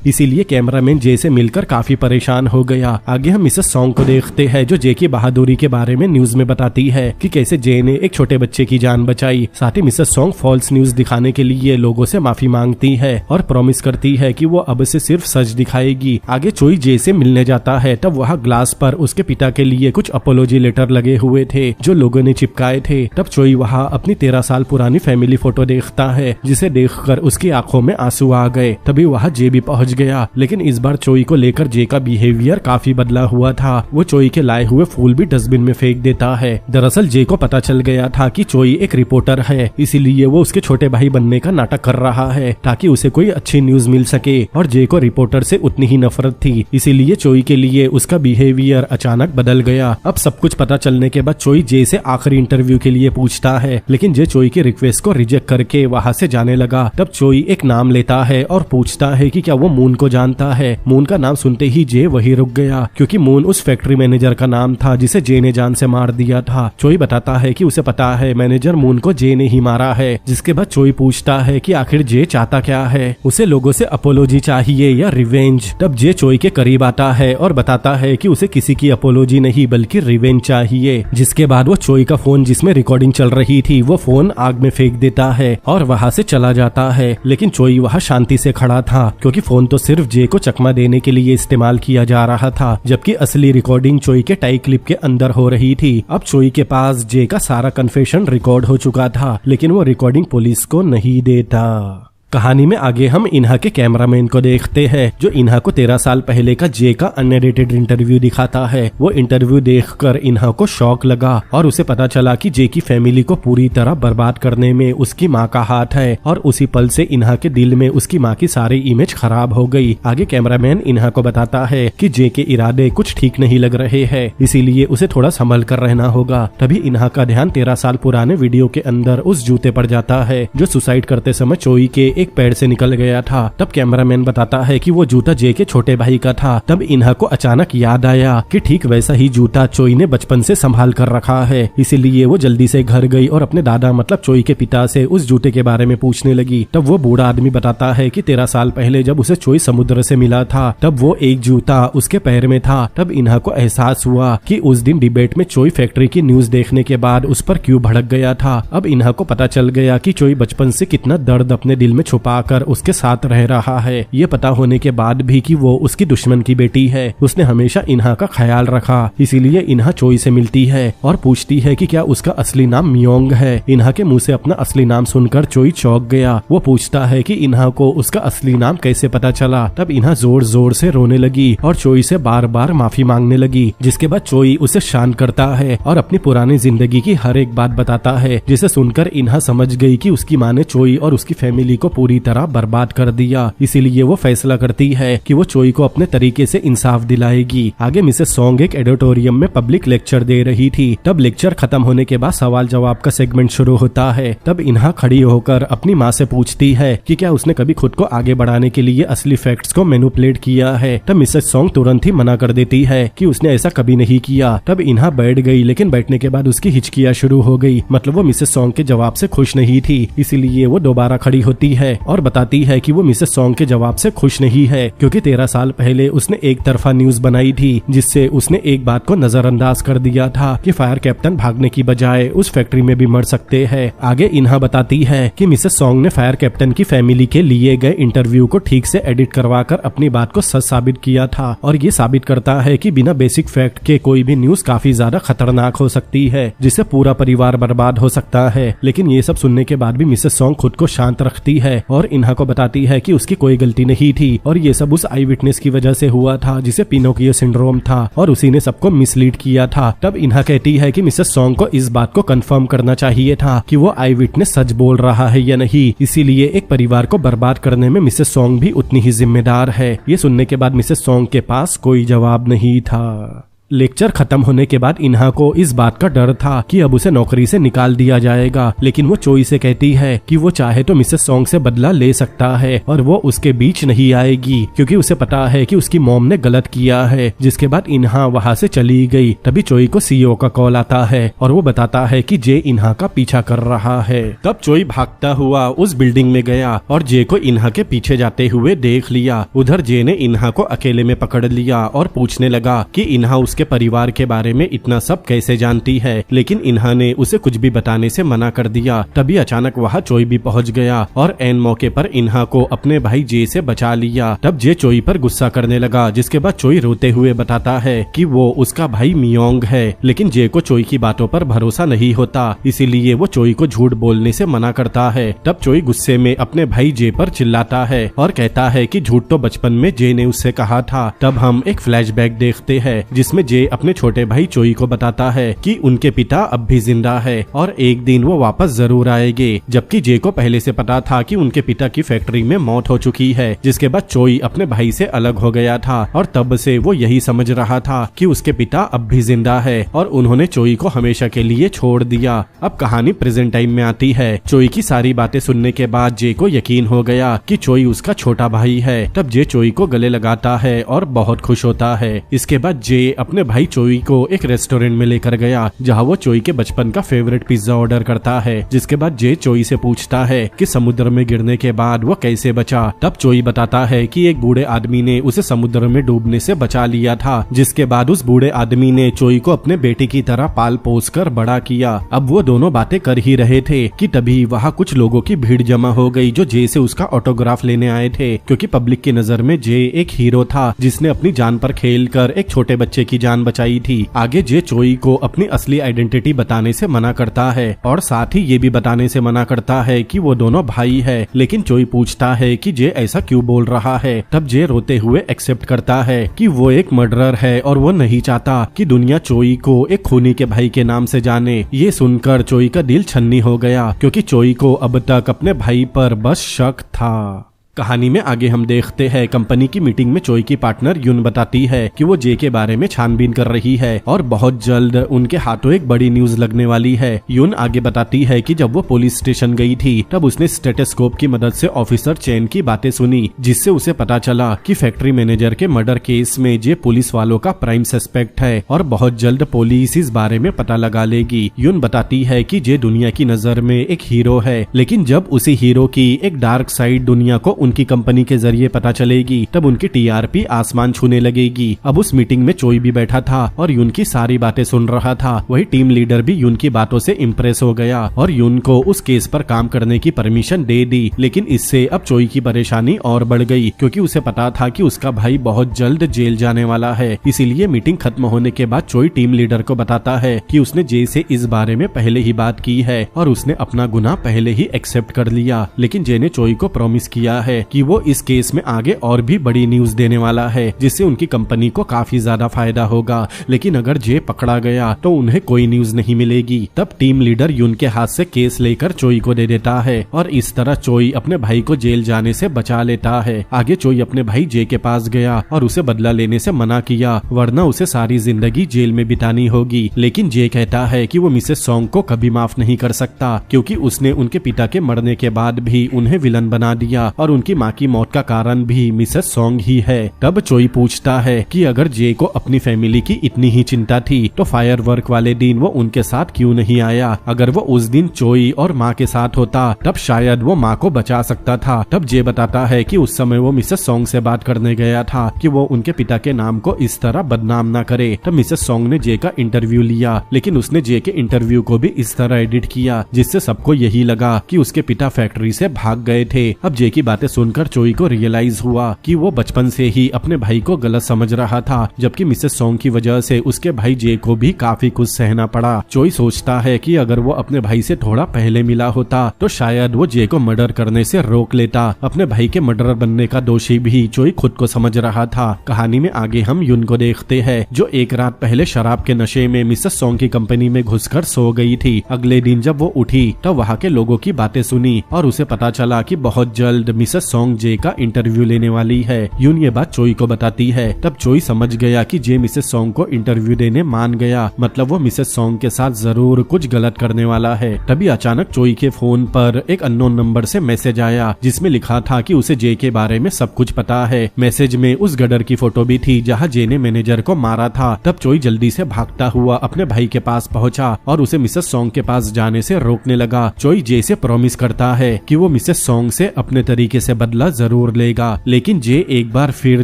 इसीलिए कैमरामैन जे से मिलकर काफी परेशान हो गया। आगे हम मिसेस सॉन्ग को देखते हैं जो जे की बहादुरी के बारे में न्यूज में बताती है कि कैसे जे ने एक छोटे बच्चे की जान बचाई। साथ ही मिसेस सॉन्ग फॉल्स न्यूज दिखाने के लिए लोगों से माफी मांगती है और प्रॉमिस करती है कि वो अब से सिर्फ सच दिखाएगी। आगे चोई जे से मिलने जाता है, तब वहाँ ग्लास पर उसके पिता के लिए कुछ अपोलॉजी लेटर लगे हुए थे जो लोगों ने चिपकाए थे। तब चोई वहाँ अपनी 13 साल पुरानी फैमिली फोटो देखता है जिसे देखकर उसकी आंखों में आंसू आ गए। तभी वहाँ जे भी पहुँच गया, लेकिन इस बार चोई को लेकर जे का बिहेवियर काफी बदला हुआ था। वो चोई के लाए हुए फूल भी डस्टबिन में फेंक देता है। दरअसल जे को पता चल गया था कि चोई एक रिपोर्टर है, इसीलिए वो उसके छोटे भाई बनने का नाटक कर रहा है ताकि उसे कोई अच्छी न्यूज मिल सके। और जे को रिपोर्टर से उतनी ही नफरत थी, इसीलिए चोई के लिए उसका बिहेवियर अचानक बदल गया। अब सब कुछ पता चलने के बाद चोई जे से आखिरी इंटरव्यू के लिए पूछता है, लेकिन जे चोई की रिक्वेस्ट को रिजेक्ट करके वहाँ से जाने लगा। तब चोई एक नाम लेता है और पूछता है कि क्या वो मून को जानता है। मून का नाम सुनते ही जे वही रुक गया, क्योंकि मून उस फैक्ट्री मैनेजर का नाम था जिसे जे ने जान से मार दिया था। चोई बताता है कि उसे पता है मैनेजर मून को जे ने ही मारा है। जिसके बाद चोई पूछता है कि आखिर जे चाहता क्या है, उसे लोगों से अपोलॉजी चाहिए या रिवेंज। तब जे चोई के करीब आता है और बताता है कि उसे किसी की अपोलॉजी नहीं बल्कि रिवेंज चाहिए। जिसके बाद वो चोई का फोन जिसमें रिकॉर्डिंग चल रही थी वो फोन आग में फेंक देता है और वहाँ से चला जाता है। लेकिन चोई वहाँ शांति से खड़ा था, क्योंकि फोन तो सिर्फ जे को चकमा देने के लिए इस्तेमाल किया जा रहा था, जबकि असली रिकॉर्डिंग चोई के टाई क्लिप के अंदर हो रही थी। अब चोई के पास जे का सारा कन्फेशन रिकॉर्ड हो चुका था, लेकिन वो रिकॉर्डिंग पुलिस को नहीं देता। कहानी में आगे हम इन्हा के कैमरामैन को देखते हैं जो इन्हा को 13 साल पहले का जे का अनएडिटेड इंटरव्यू दिखाता है। वो इंटरव्यू देखकर इन्हा को शॉक लगा और उसे पता चला कि जे की फैमिली को पूरी तरह बर्बाद करने में उसकी माँ का हाथ है और उसी पल से इन्हा के दिल में उसकी माँ की सारी इमेज खराब हो गई। आगे कैमरामैन इन्हा को बताता है कि जे के इरादे कुछ ठीक नहीं लग रहे हैं, इसीलिए उसे थोड़ा संभल कर रहना होगा। तभी इन्हा का ध्यान 13 साल पुराने वीडियो के अंदर उस जूते पर जाता है जो सुसाइड करते समय चोई के एक पैर से निकल गया था। तब कैमरामैन बताता है कि वो जूता जे के छोटे भाई का था। तब इन्हा को अचानक याद आया कि ठीक वैसा ही जूता चोई ने बचपन से संभाल कर रखा है, इसीलिए वो जल्दी से घर गई और अपने दादा मतलब चोई के पिता से उस जूते के बारे में पूछने लगी। तब वो बूढ़ा आदमी बताता है कि 13 साल पहले जब उसे चोई समुद्र से मिला था तब वो एक जूता उसके पैर में था। तब इन्हा को एहसास हुआ कि उस दिन डिबेट में चोई फैक्ट्री की न्यूज देखने के बाद उस पर क्यों भड़क गया था। अब इन्हा को पता चल गया कि चोई बचपन से कितना दर्द अपने दिल में छुपा कर उसके साथ रह रहा है। ये पता होने के बाद भी कि वो उसकी दुश्मन की बेटी है, उसने हमेशा इन्हा का ख्याल रखा। इसीलिए इन्हा चोई से मिलती है और पूछती है कि क्या उसका असली नाम मियोंग है। इन्हा के मुंह से अपना असली नाम सुनकर चोई चौंक गया। वो पूछता है कि इन्हा को उसका असली नाम कैसे पता चला। तब इन्हा जोर जोर से रोने लगी और चोई से बार बार माफी मांगने लगी। जिसके बाद चोई उसे शांत करता है और अपनी पुरानी जिंदगी की हर एक बात बताता है, जिसे सुनकर इन्हा समझ गई कि उसकी माँ ने चोई और उसकी फैमिली को पूरी तरह बर्बाद कर दिया। इसीलिए वो फैसला करती है कि वो चोई को अपने तरीके से इंसाफ दिलाएगी। आगे मिसेस सॉन्ग एक एडिटोरियम में पब्लिक लेक्चर दे रही थी। तब लेक्चर खत्म होने के बाद सवाल जवाब का सेगमेंट शुरू होता है। तब इन्हा खड़ी होकर अपनी माँ से पूछती है कि क्या उसने कभी खुद को आगे बढ़ाने के लिए असली फैक्ट्स को मैनिपुलेट किया है। तब मिसेस सॉन्ग तुरंत ही मना कर देती है कि उसने ऐसा कभी नहीं किया। तब इन्हा बैठ गई, लेकिन बैठने के बाद उसकी हिचकियाँ शुरू हो गई। मतलब वो मिसेस सॉन्ग के जवाब से खुश नहीं थी, इसीलिए वो दोबारा खड़ी होती है है और बताती है कि वो मिसेस सॉन्ग के जवाब से खुश नहीं है, क्योंकि 13 साल पहले उसने एक तरफा न्यूज बनाई थी जिससे उसने एक बात को नजरअंदाज कर दिया था कि फायर कैप्टन भागने की बजाय उस फैक्ट्री में भी मर सकते हैं। आगे इन्हा बताती है कि मिसेस सॉन्ग ने फायर कैप्टन की फैमिली के लिए गए इंटरव्यू को ठीक से एडिट करवाकर अपनी बात को सच साबित किया था, और ये साबित करता है कि बिना बेसिक फैक्ट के कोई भी न्यूज काफी ज्यादा खतरनाक हो सकती है, जिससे पूरा परिवार बर्बाद हो सकता है। लेकिन ये सब सुनने के बाद भी मिसेस सॉन्ग खुद को शांत रखती है और इन्हा को बताती है कि उसकी कोई गलती नहीं थी और ये सब उस आई विटनेस की वजह से हुआ था जिसे पिनोकियो सिंड्रोम था और उसी ने सबको मिसलीड किया था। तब इन्हा कहती है कि मिसेस सॉन्ग को इस बात को कंफर्म करना चाहिए था कि वो आई विटनेस सच बोल रहा है या नहीं, इसीलिए एक परिवार को बर्बाद करने में मिसेस सॉन्ग भी उतनी ही जिम्मेदार है। ये सुनने के बाद मिसेस सॉन्ग के पास कोई जवाब नहीं था। लेक्चर खत्म होने के बाद इन्हा को इस बात का डर था कि अब उसे नौकरी से निकाल दिया जाएगा, लेकिन वो चोई से कहती है कि वो चाहे तो मिसेस सॉन्ग से बदला ले सकता है और वो उसके बीच नहीं आएगी, क्योंकि उसे पता है कि उसकी मॉम ने गलत किया है। जिसके बाद इन्हा वहाँ से चली गई। तभी चोई को सीईओ का कॉल आता है और वो बताता है कि जे इन्हा का पीछा कर रहा है। तब चोई भागता हुआ उस बिल्डिंग में गया और जे को इन्हा के पीछे जाते हुए देख लिया। उधर जे ने इन्हा को अकेले में पकड़ लिया और पूछने लगा कि इन्हा उसके परिवार के बारे में इतना सब कैसे जानती है, लेकिन इन्हा ने उसे कुछ भी बताने से मना कर दिया। तभी अचानक वहाँ चोई भी पहुँच गया और एन मौके पर इन्हा को अपने भाई जे से बचा लिया। तब जे चोई पर गुस्सा करने लगा, जिसके बाद चोई रोते हुए बताता है कि वो उसका भाई मियोंग है, लेकिन जे को चोई की बातों पर भरोसा नहीं होता, इसीलिए वो चोई को झूठ बोलने से मना करता है। तब चोई गुस्से में अपने भाई जे पर चिल्लाता है और कहता है कि झूठ तो बचपन में जे ने उससे कहा था। तब हम एक फ्लैशबैक देखते हैं जिसमें जे अपने छोटे भाई चोई को बताता है कि उनके पिता अब भी जिंदा है और एक दिन वो वापस जरूर आएंगे, जबकि जे को पहले से पता था कि उनके पिता की फैक्ट्री में मौत हो चुकी है। जिसके बाद चोई अपने भाई से अलग हो गया था और तब से वो यही समझ रहा था कि उसके पिता अब भी जिंदा है और उन्होंने चोई को हमेशा के लिए छोड़ दिया। अब कहानी प्रेजेंट टाइम में आती है। चोई की सारी बातें सुनने के बाद जे को यकीन हो गया कि चोई उसका छोटा भाई है। तब जे चोई को गले लगाता है और बहुत खुश होता है। इसके बाद जे अपने भाई चोई को एक रेस्टोरेंट में लेकर गया जहां वो चोई के बचपन का फेवरेट पिज्जा ऑर्डर करता है। जिसके बाद जे चोई से पूछता है कि समुद्र में गिरने के बाद वो कैसे बचा। तब चोई बताता है कि एक बूढ़े आदमी ने उसे समुद्र में डूबने से बचा लिया था। जिसके बाद उस बूढ़े आदमी ने चोई को अपने बेटे की तरह पाल पोस कर बड़ा किया। अब वो दोनों बातें कर ही रहे थे कि तभी वहाँ कुछ लोगों की भीड़ जमा हो गई जो जे से उसका ऑटोग्राफ लेने आए थे, क्योंकि पब्लिक की नजर में जे एक हीरो था जिसने अपनी जान पर खेल कर एक छोटे बच्चे की जान बचाई थी। आगे जे चोई को अपनी असली आइडेंटिटी बताने से मना करता है और साथ ही ये भी बताने से मना करता है कि वो दोनों भाई है, लेकिन चोई पूछता है कि जे ऐसा क्यों बोल रहा है। तब जे रोते हुए एक्सेप्ट करता है कि वो एक मर्डरर है और वो नहीं चाहता कि दुनिया चोई को एक खूनी के भाई के नाम से जाने। ये सुनकर चोई का दिल छन्नी हो गया, क्योंकि चोई को अब तक अपने भाई पर बस शक था। कहानी में आगे हम देखते हैं कंपनी की मीटिंग में चोई की पार्टनर यून बताती है कि वो जे के बारे में छानबीन कर रही है और बहुत जल्द उनके हाथों एक बड़ी न्यूज लगने वाली है। यून आगे बताती है कि जब वो पुलिस स्टेशन गई थी तब उसने स्टेथोस्कोप की मदद से ऑफिसर चेन की बातें सुनी, जिससे उसे पता चला कि फैक्ट्री मैनेजर के मर्डर केस में जे पुलिस वालों का प्राइम सस्पेक्ट है और बहुत जल्द पुलिस इस बारे में पता लगा लेगी। यून बताती है कि जे दुनिया की नजर में एक हीरो है, लेकिन जब उसी हीरो की एक डार्क साइड दुनिया को उनकी कंपनी के जरिए पता चलेगी तब उनकी टीआरपी आसमान छूने लगेगी। अब उस मीटिंग में चोई भी बैठा था और यून की सारी बातें सुन रहा था। वही टीम लीडर भी यून की बातों से इम्प्रेस हो गया और यून को उस केस पर काम करने की परमिशन दे दी। लेकिन इससे अब चोई की परेशानी और बढ़ गई, क्योंकि उसे पता था कि उसका भाई बहुत जल्द जेल जाने वाला है। इसीलिए मीटिंग खत्म होने के बाद चोई टीम लीडर को बताता है कि उसने जे से इस बारे में पहले ही बात की है और उसने अपना गुनाह पहले ही एक्सेप्ट कर लिया। लेकिन जे ने चोई को प्रॉमिस किया है कि वो इस केस में आगे और भी बड़ी न्यूज देने वाला है, जिससे उनकी कंपनी को काफी ज्यादा फायदा होगा। लेकिन अगर जे पकड़ा गया तो उन्हें कोई न्यूज नहीं मिलेगी। तब टीम लीडर यून के हाथ से केस लेकर चोई को दे देता है और इस तरह चोई अपने भाई को जेल जाने से बचा लेता है। आगे चोई अपने भाई जे के पास गया और उसे बदला लेने से मना किया, वरना उसे सारी जिंदगी जेल में बितानी होगी। लेकिन जे कहता है कि वो मिसेस सॉन्ग को कभी माफ नहीं कर सकता, क्योंकि उसने उनके पिता के मरने के बाद भी उन्हें विलन बना दिया और उनकी उनकी माँ की मौत का कारण भी मिसेस सोंग ही है। तब चोई पूछता है कि अगर जे को अपनी फैमिली की इतनी ही चिंता थी तो फायरवर्क वाले दिन वो उनके साथ क्यों नहीं आया। अगर वो उस दिन चोई और माँ के साथ होता तब शायद वो माँ को बचा सकता था। तब जे बताता है कि उस समय वो मिसेस सोंग से बात करने गया था कि वो उनके पिता के नाम को इस तरह बदनाम न करे। तब मिसेस सोंग ने जे का इंटरव्यू लिया, लेकिन उसने जे के इंटरव्यू को भी इस तरह एडिट किया जिससे सबको यही लगा कि उसके पिता फैक्ट्री से भाग गए थे। अब जे की बातें सुनकर चोई को रियलाइज हुआ कि वो बचपन से ही अपने भाई को गलत समझ रहा था, जबकि मिसेस सोंग की वजह से उसके भाई जे को भी काफी कुछ सहना पड़ा। चोई सोचता है कि अगर वो अपने भाई से थोड़ा पहले मिला होता तो शायद वो जे को मर्डर करने से रोक लेता। अपने भाई के मर्डरर बनने का दोषी भी चोई खुद को समझ रहा था। कहानी में आगे हम युन को देखते हैं जो एक रात पहले शराब के नशे में मिसेस सोंग की कंपनी में घुसकर सो गई थी। अगले दिन जब वो उठी तो वहाँ के लोगों की बातें सुनी और उसे पता चला कि बहुत जल्द मिसेस सोंग जे का इंटरव्यू लेने वाली है। युन ये बात चोई को बताती है। तब चोई समझ गया कि जे मिसेस सोंग को इंटरव्यू देने मान गया, मतलब वो मिसेस सोंग के साथ जरूर कुछ गलत करने वाला है। तभी अचानक चोई के फोन पर एक अननोन नंबर से मैसेज आया जिसमें लिखा था कि उसे जे के बारे में सब कुछ पता है। मैसेज में उस गडर की फोटो भी थी जहाँ जे ने मैनेजर को मारा था। तब चोई जल्दी से भागता हुआ अपने भाई के पास पहुंचा और उसे मिसेस सोंग के पास जाने से रोकने लगा। चोई जे से प्रॉमिस करता है कि वो मिसेस सोंग से अपने तरीके से बदला जरूर लेगा, लेकिन जे एक बार फिर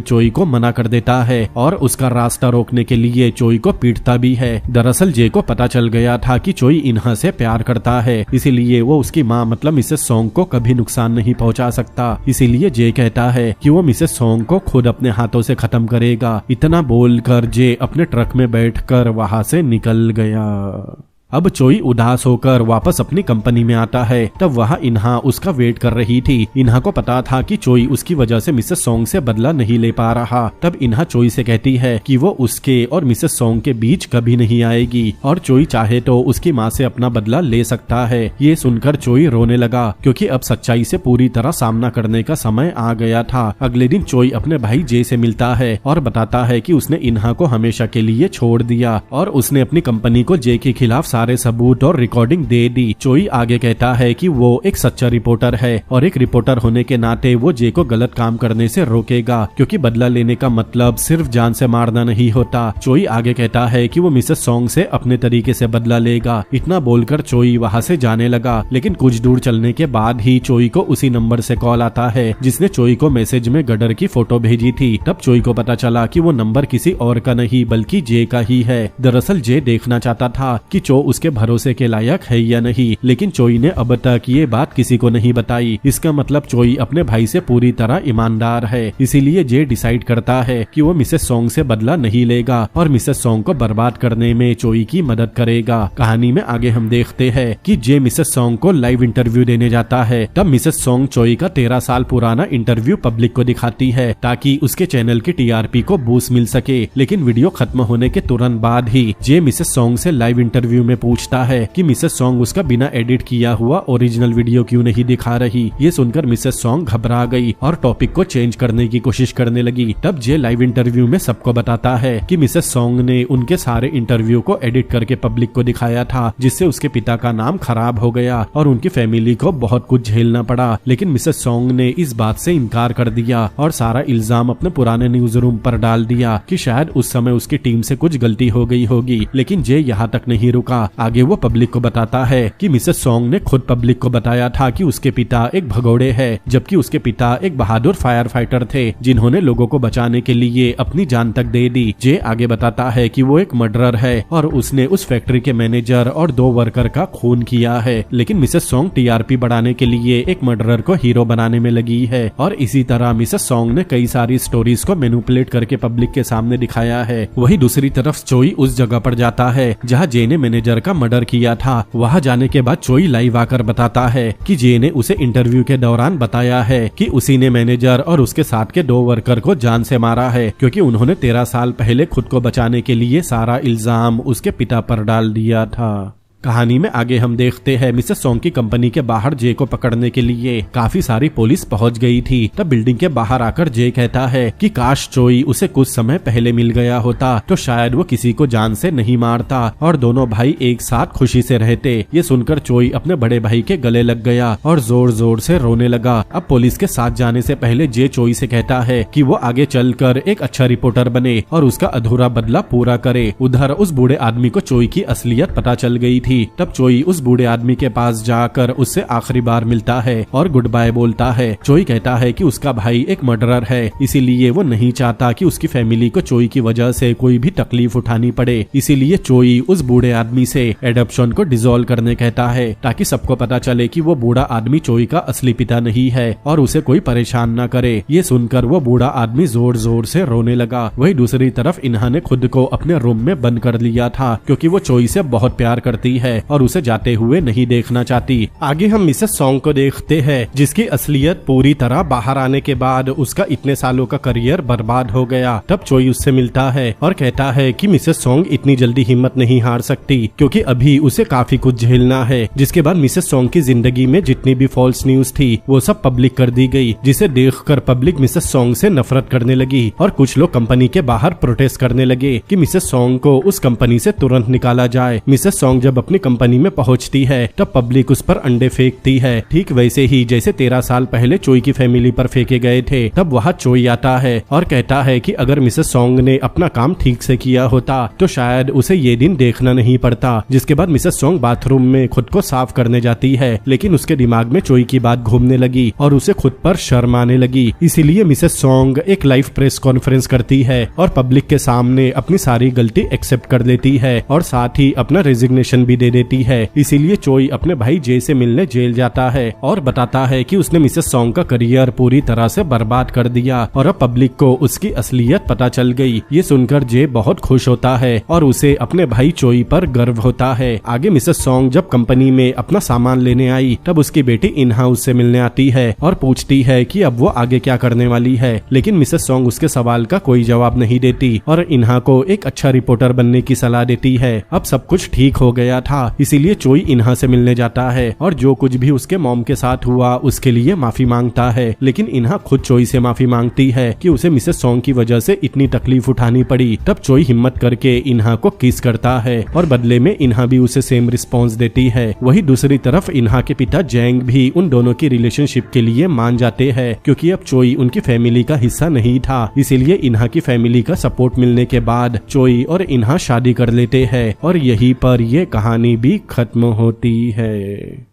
चोई को मना कर देता है और उसका रास्ता रोकने के लिए चोई को पीटता भी है। दरअसल जे को पता चल गया था कि चोई इन्हा से प्यार करता है, इसीलिए वो उसकी माँ मतलब मिसेस सोंग को कभी नुकसान नहीं पहुंचा सकता। इसीलिए जे कहता है कि वो मिसेस सोंग को खुद अपने हाथों से खत्म करेगा। इतना बोलकर जे अपने ट्रक में बैठकर वहां से निकल गया। अब चोई उदास होकर वापस अपनी कंपनी में आता है। तब वहाँ इन्हा उसका वेट कर रही थी। इन्हा को पता था कि चोई उसकी वजह से मिसेस सोंग से बदला नहीं ले पा रहा। तब इन्हा चोई से कहती है कि वो उसके और मिसेस सोंग के बीच कभी नहीं आएगी और चोई चाहे तो उसकी माँ से अपना बदला ले सकता है। ये सुनकर चोई रोने लगा क्योंकि अब सच्चाई से पूरी तरह सामना करने का समय आ गया था। अगले दिन चोई अपने भाई जे से मिलता है और बताता है कि उसने इन्हा को हमेशा के लिए छोड़ दिया और उसने अपनी कंपनी को जे के खिलाफ सारे सबूत और रिकॉर्डिंग दे दी। चोई आगे कहता है कि वो एक सच्चा रिपोर्टर है और एक रिपोर्टर होने के नाते वो जे को गलत काम करने से रोकेगा, क्योंकि बदला लेने का मतलब सिर्फ जान से मारना नहीं होता। चोई आगे कहता है कि वो मिसेस सोंग से अपने तरीके से बदला लेगा। इतना बोलकर चोई वहाँ से जाने लगा, लेकिन कुछ दूर चलने के बाद ही चोई को उसी नंबर से कॉल आता है जिसने चोई को मैसेज में गडर की फोटो भेजी थी। तब चोई को पता चला कि वो नंबर किसी और का नहीं बल्कि जे का ही है। दरअसल जे देखना चाहता था कि चो उसके भरोसे के लायक है या नहीं, लेकिन चोई ने अब तक ये बात किसी को नहीं बताई। इसका मतलब चोई अपने भाई से पूरी तरह ईमानदार है। इसीलिए जे डिसाइड करता है कि वो मिसेस सोंग से बदला नहीं लेगा और मिसेस सोंग को बर्बाद करने में चोई की मदद करेगा। कहानी में आगे हम देखते हैं कि जे मिसेस सोंग को लाइव इंटरव्यू देने जाता है। तब मिसेस सोंग चोई का 13 साल पुराना इंटरव्यू पब्लिक को दिखाती है ताकि उसके चैनल की टीआरपी को बूस्ट मिल सके। लेकिन वीडियो खत्म होने के तुरंत बाद ही जे मिसेस सोंग से लाइव इंटरव्यू में पूछता है कि मिसेस सोंग उसका बिना एडिट किया हुआ ओरिजिनल वीडियो क्यों नहीं दिखा रही। ये सुनकर मिसेस सोंग घबरा गई और टॉपिक को चेंज करने की कोशिश करने लगी। तब जे लाइव इंटरव्यू में सबको बताता है कि मिसेस सोंग ने उनके सारे इंटरव्यू को एडिट करके पब्लिक को दिखाया था, जिससे उसके पिता का नाम खराब हो गया और उनकी फैमिली को बहुत कुछ झेलना पड़ा। लेकिन मिसेस सोंग ने इस बात से इनकार कर दिया और सारा इल्जाम अपने पुराने न्यूज रूम पर डाल दिया कि शायद उस समय उसकी टीम से कुछ गलती हो गई होगी। लेकिन जे यहाँ तक नहीं रुका। आगे वो पब्लिक को बताता है कि मिसेस सोंग ने खुद पब्लिक को बताया था कि उसके पिता एक भगोड़े है, जबकि उसके पिता एक बहादुर फायर फाइटर थे जिन्होंने लोगों को बचाने के लिए अपनी जान तक दे दी। जे आगे बताता है कि वो एक मर्डरर है और उसने उस फैक्ट्री के मैनेजर और 2 वर्कर का खून किया है। लेकिन मिसेस सोंग टीआरपी बढ़ाने के लिए एक मर्डरर को हीरो बनाने में लगी है और इसी तरह मिसेस सोंग ने कई सारी स्टोरीज को मैनिपुलेट करके पब्लिक के सामने दिखाया है। वही दूसरी तरफ चोई उस जगह पर जाता है जहाँ जे ने मैनेजर का मर्डर किया था। वहाँ जाने के बाद चोई लाइव आकर बताता है कि जे ने उसे इंटरव्यू के दौरान बताया है कि उसी ने मैनेजर और उसके साथ के 2 वर्कर को जान से मारा है, क्योंकि उन्होंने 13 साल पहले खुद को बचाने के लिए सारा इल्जाम उसके पिता पर डाल दिया था। कहानी में आगे हम देखते हैं मिसेस सोंग की कंपनी के बाहर जे को पकड़ने के लिए काफी सारी पुलिस पहुंच गई थी। तब बिल्डिंग के बाहर आकर जे कहता है कि काश चोई उसे कुछ समय पहले मिल गया होता तो शायद वो किसी को जान से नहीं मारता और दोनों भाई एक साथ खुशी से रहते। ये सुनकर चोई अपने बड़े भाई के गले लग गया और जोर जोर से रोने लगा। अब पुलिस के साथ जाने से पहले जे चोई से कहता है कि वो आगे चलकर एक अच्छा रिपोर्टर बने और उसका अधूरा बदला पूरा करे। उधर उस बूढ़े आदमी को चोई की असलियत पता चल गई थी। तब चोई उस बूढ़े आदमी के पास जाकर उससे आखिरी बार मिलता है और गुड बाय बोलता है। चोई कहता है कि उसका भाई एक मर्डरर है, इसीलिए वो नहीं चाहता कि उसकी फैमिली को चोई की वजह से कोई भी तकलीफ उठानी पड़े। इसीलिए चोई उस बूढ़े आदमी से एडॉप्शन को डिसॉल्व करने कहता है ताकि सबको पता चले कि वो बूढ़ा आदमी चोई का असली पिता नहीं है और उसे कोई परेशान न करे। ये सुनकर वो बूढ़ा आदमी जोर जोर से रोने लगा। वही दूसरी तरफ इन्हा ने खुद को अपने रूम में बंद कर लिया था क्योंकि वो चोई से बहुत प्यार करती है और उसे जाते हुए नहीं देखना चाहती। आगे हम मिसेस सोंग को देखते हैं जिसकी असलियत पूरी तरह बाहर आने के बाद उसका इतने सालों का करियर बर्बाद हो गया। तब चोई उससे मिलता है और कहता है कि मिसेस सोंग इतनी जल्दी हिम्मत नहीं हार सकती क्योंकि अभी उसे काफी कुछ झेलना है। जिसके बाद मिसेस सोंग की जिंदगी में जितनी भी फॉल्स न्यूज थी वो सब पब्लिक कर दी गई, जिसे देखकर पब्लिक मिसेस सोंग से नफरत करने लगी और कुछ लोग कंपनी के बाहर प्रोटेस्ट करने लगे कि मिसेस सोंग को उस कंपनी से तुरंत निकाला जाए। मिसेस सोंग जब अपनी कंपनी में पहुंचती है तब पब्लिक उस पर अंडे फेंकती है, ठीक वैसे ही जैसे 13 साल पहले चोई की फैमिली पर फेंके गए थे। तब वहाँ चोई आता है और कहता है कि अगर मिसेस सोंग ने अपना काम ठीक से किया होता तो शायद उसे ये दिन देखना नहीं पड़ता। जिसके बाद मिसेस सोंग बाथरूम में खुद को साफ करने जाती है, लेकिन उसके दिमाग में चोई की बात घूमने लगी और उसे खुद पर शर्म आने लगी। इसीलिए मिसेस सोंग एक लाइव प्रेस कॉन्फ्रेंस करती है और पब्लिक के सामने अपनी सारी गलती एक्सेप्ट कर लेती है और साथ ही अपना रेजिग्नेशन भी दे देती है। इसीलिए चोई अपने भाई जे से मिलने जेल जाता है और बताता है कि उसने मिसेस सोंग का करियर पूरी तरह से बर्बाद कर दिया और अब पब्लिक को उसकी असलियत पता चल गई। ये सुनकर जे बहुत खुश होता है और उसे अपने भाई चोई पर गर्व होता है। आगे मिसेस सोंग जब कंपनी में अपना सामान लेने आई तब उसकी बेटी इन्हा उससे मिलने आती है और पूछती है कि अब वो आगे क्या करने वाली है, लेकिन मिसेस सोंग उसके सवाल का कोई जवाब नहीं देती और इन्हा को एक अच्छा रिपोर्टर बनने की सलाह देती है। अब सब कुछ ठीक हो गया था, इसीलिए चोई इन्हा से मिलने जाता है और जो कुछ भी उसके मॉम के साथ हुआ उसके लिए माफी मांगता है, लेकिन इन्हा खुद चोई से माफी मांगती है कि उसे मिसेस सोंग की वजह से इतनी तकलीफ उठानी पड़ी। तब चोई हिम्मत करके इन्हा को किस करता है और बदले में इन्हा भी उसे सेम रिस्पॉन्स देती है। वही दूसरी तरफ इन्हा के पिता जेंग भी उन दोनों की रिलेशनशिप के लिए मान जाते हैं क्योंकि अब चोई उनकी फैमिली का हिस्सा नहीं था। इसीलिए इन्हा की फैमिली का सपोर्ट मिलने के बाद चोई और इन्हा शादी कर लेते हैं और यहीं पर ये कहानी भी खत्म होती है।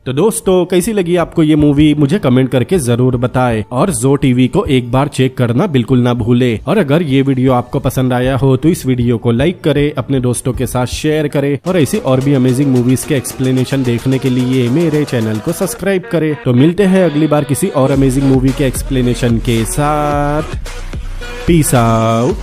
तो दोस्तों कैसी लगी आपको ये मूवी मुझे कमेंट करके जरूर बताएं और जो टीवी को एक बार चेक करना बिल्कुल ना भूले। और अगर ये वीडियो आपको पसंद आया हो तो इस वीडियो को लाइक करें, अपने दोस्तों के साथ शेयर करें और ऐसी और भी अमेजिंग मूवीज के एक्सप्लेनेशन देखने के लिए मेरे चैनल को सब्सक्राइब करें। तो मिलते हैं अगली बार किसी और अमेजिंग मूवी के एक्सप्लेनेशन के साथ। Peace out.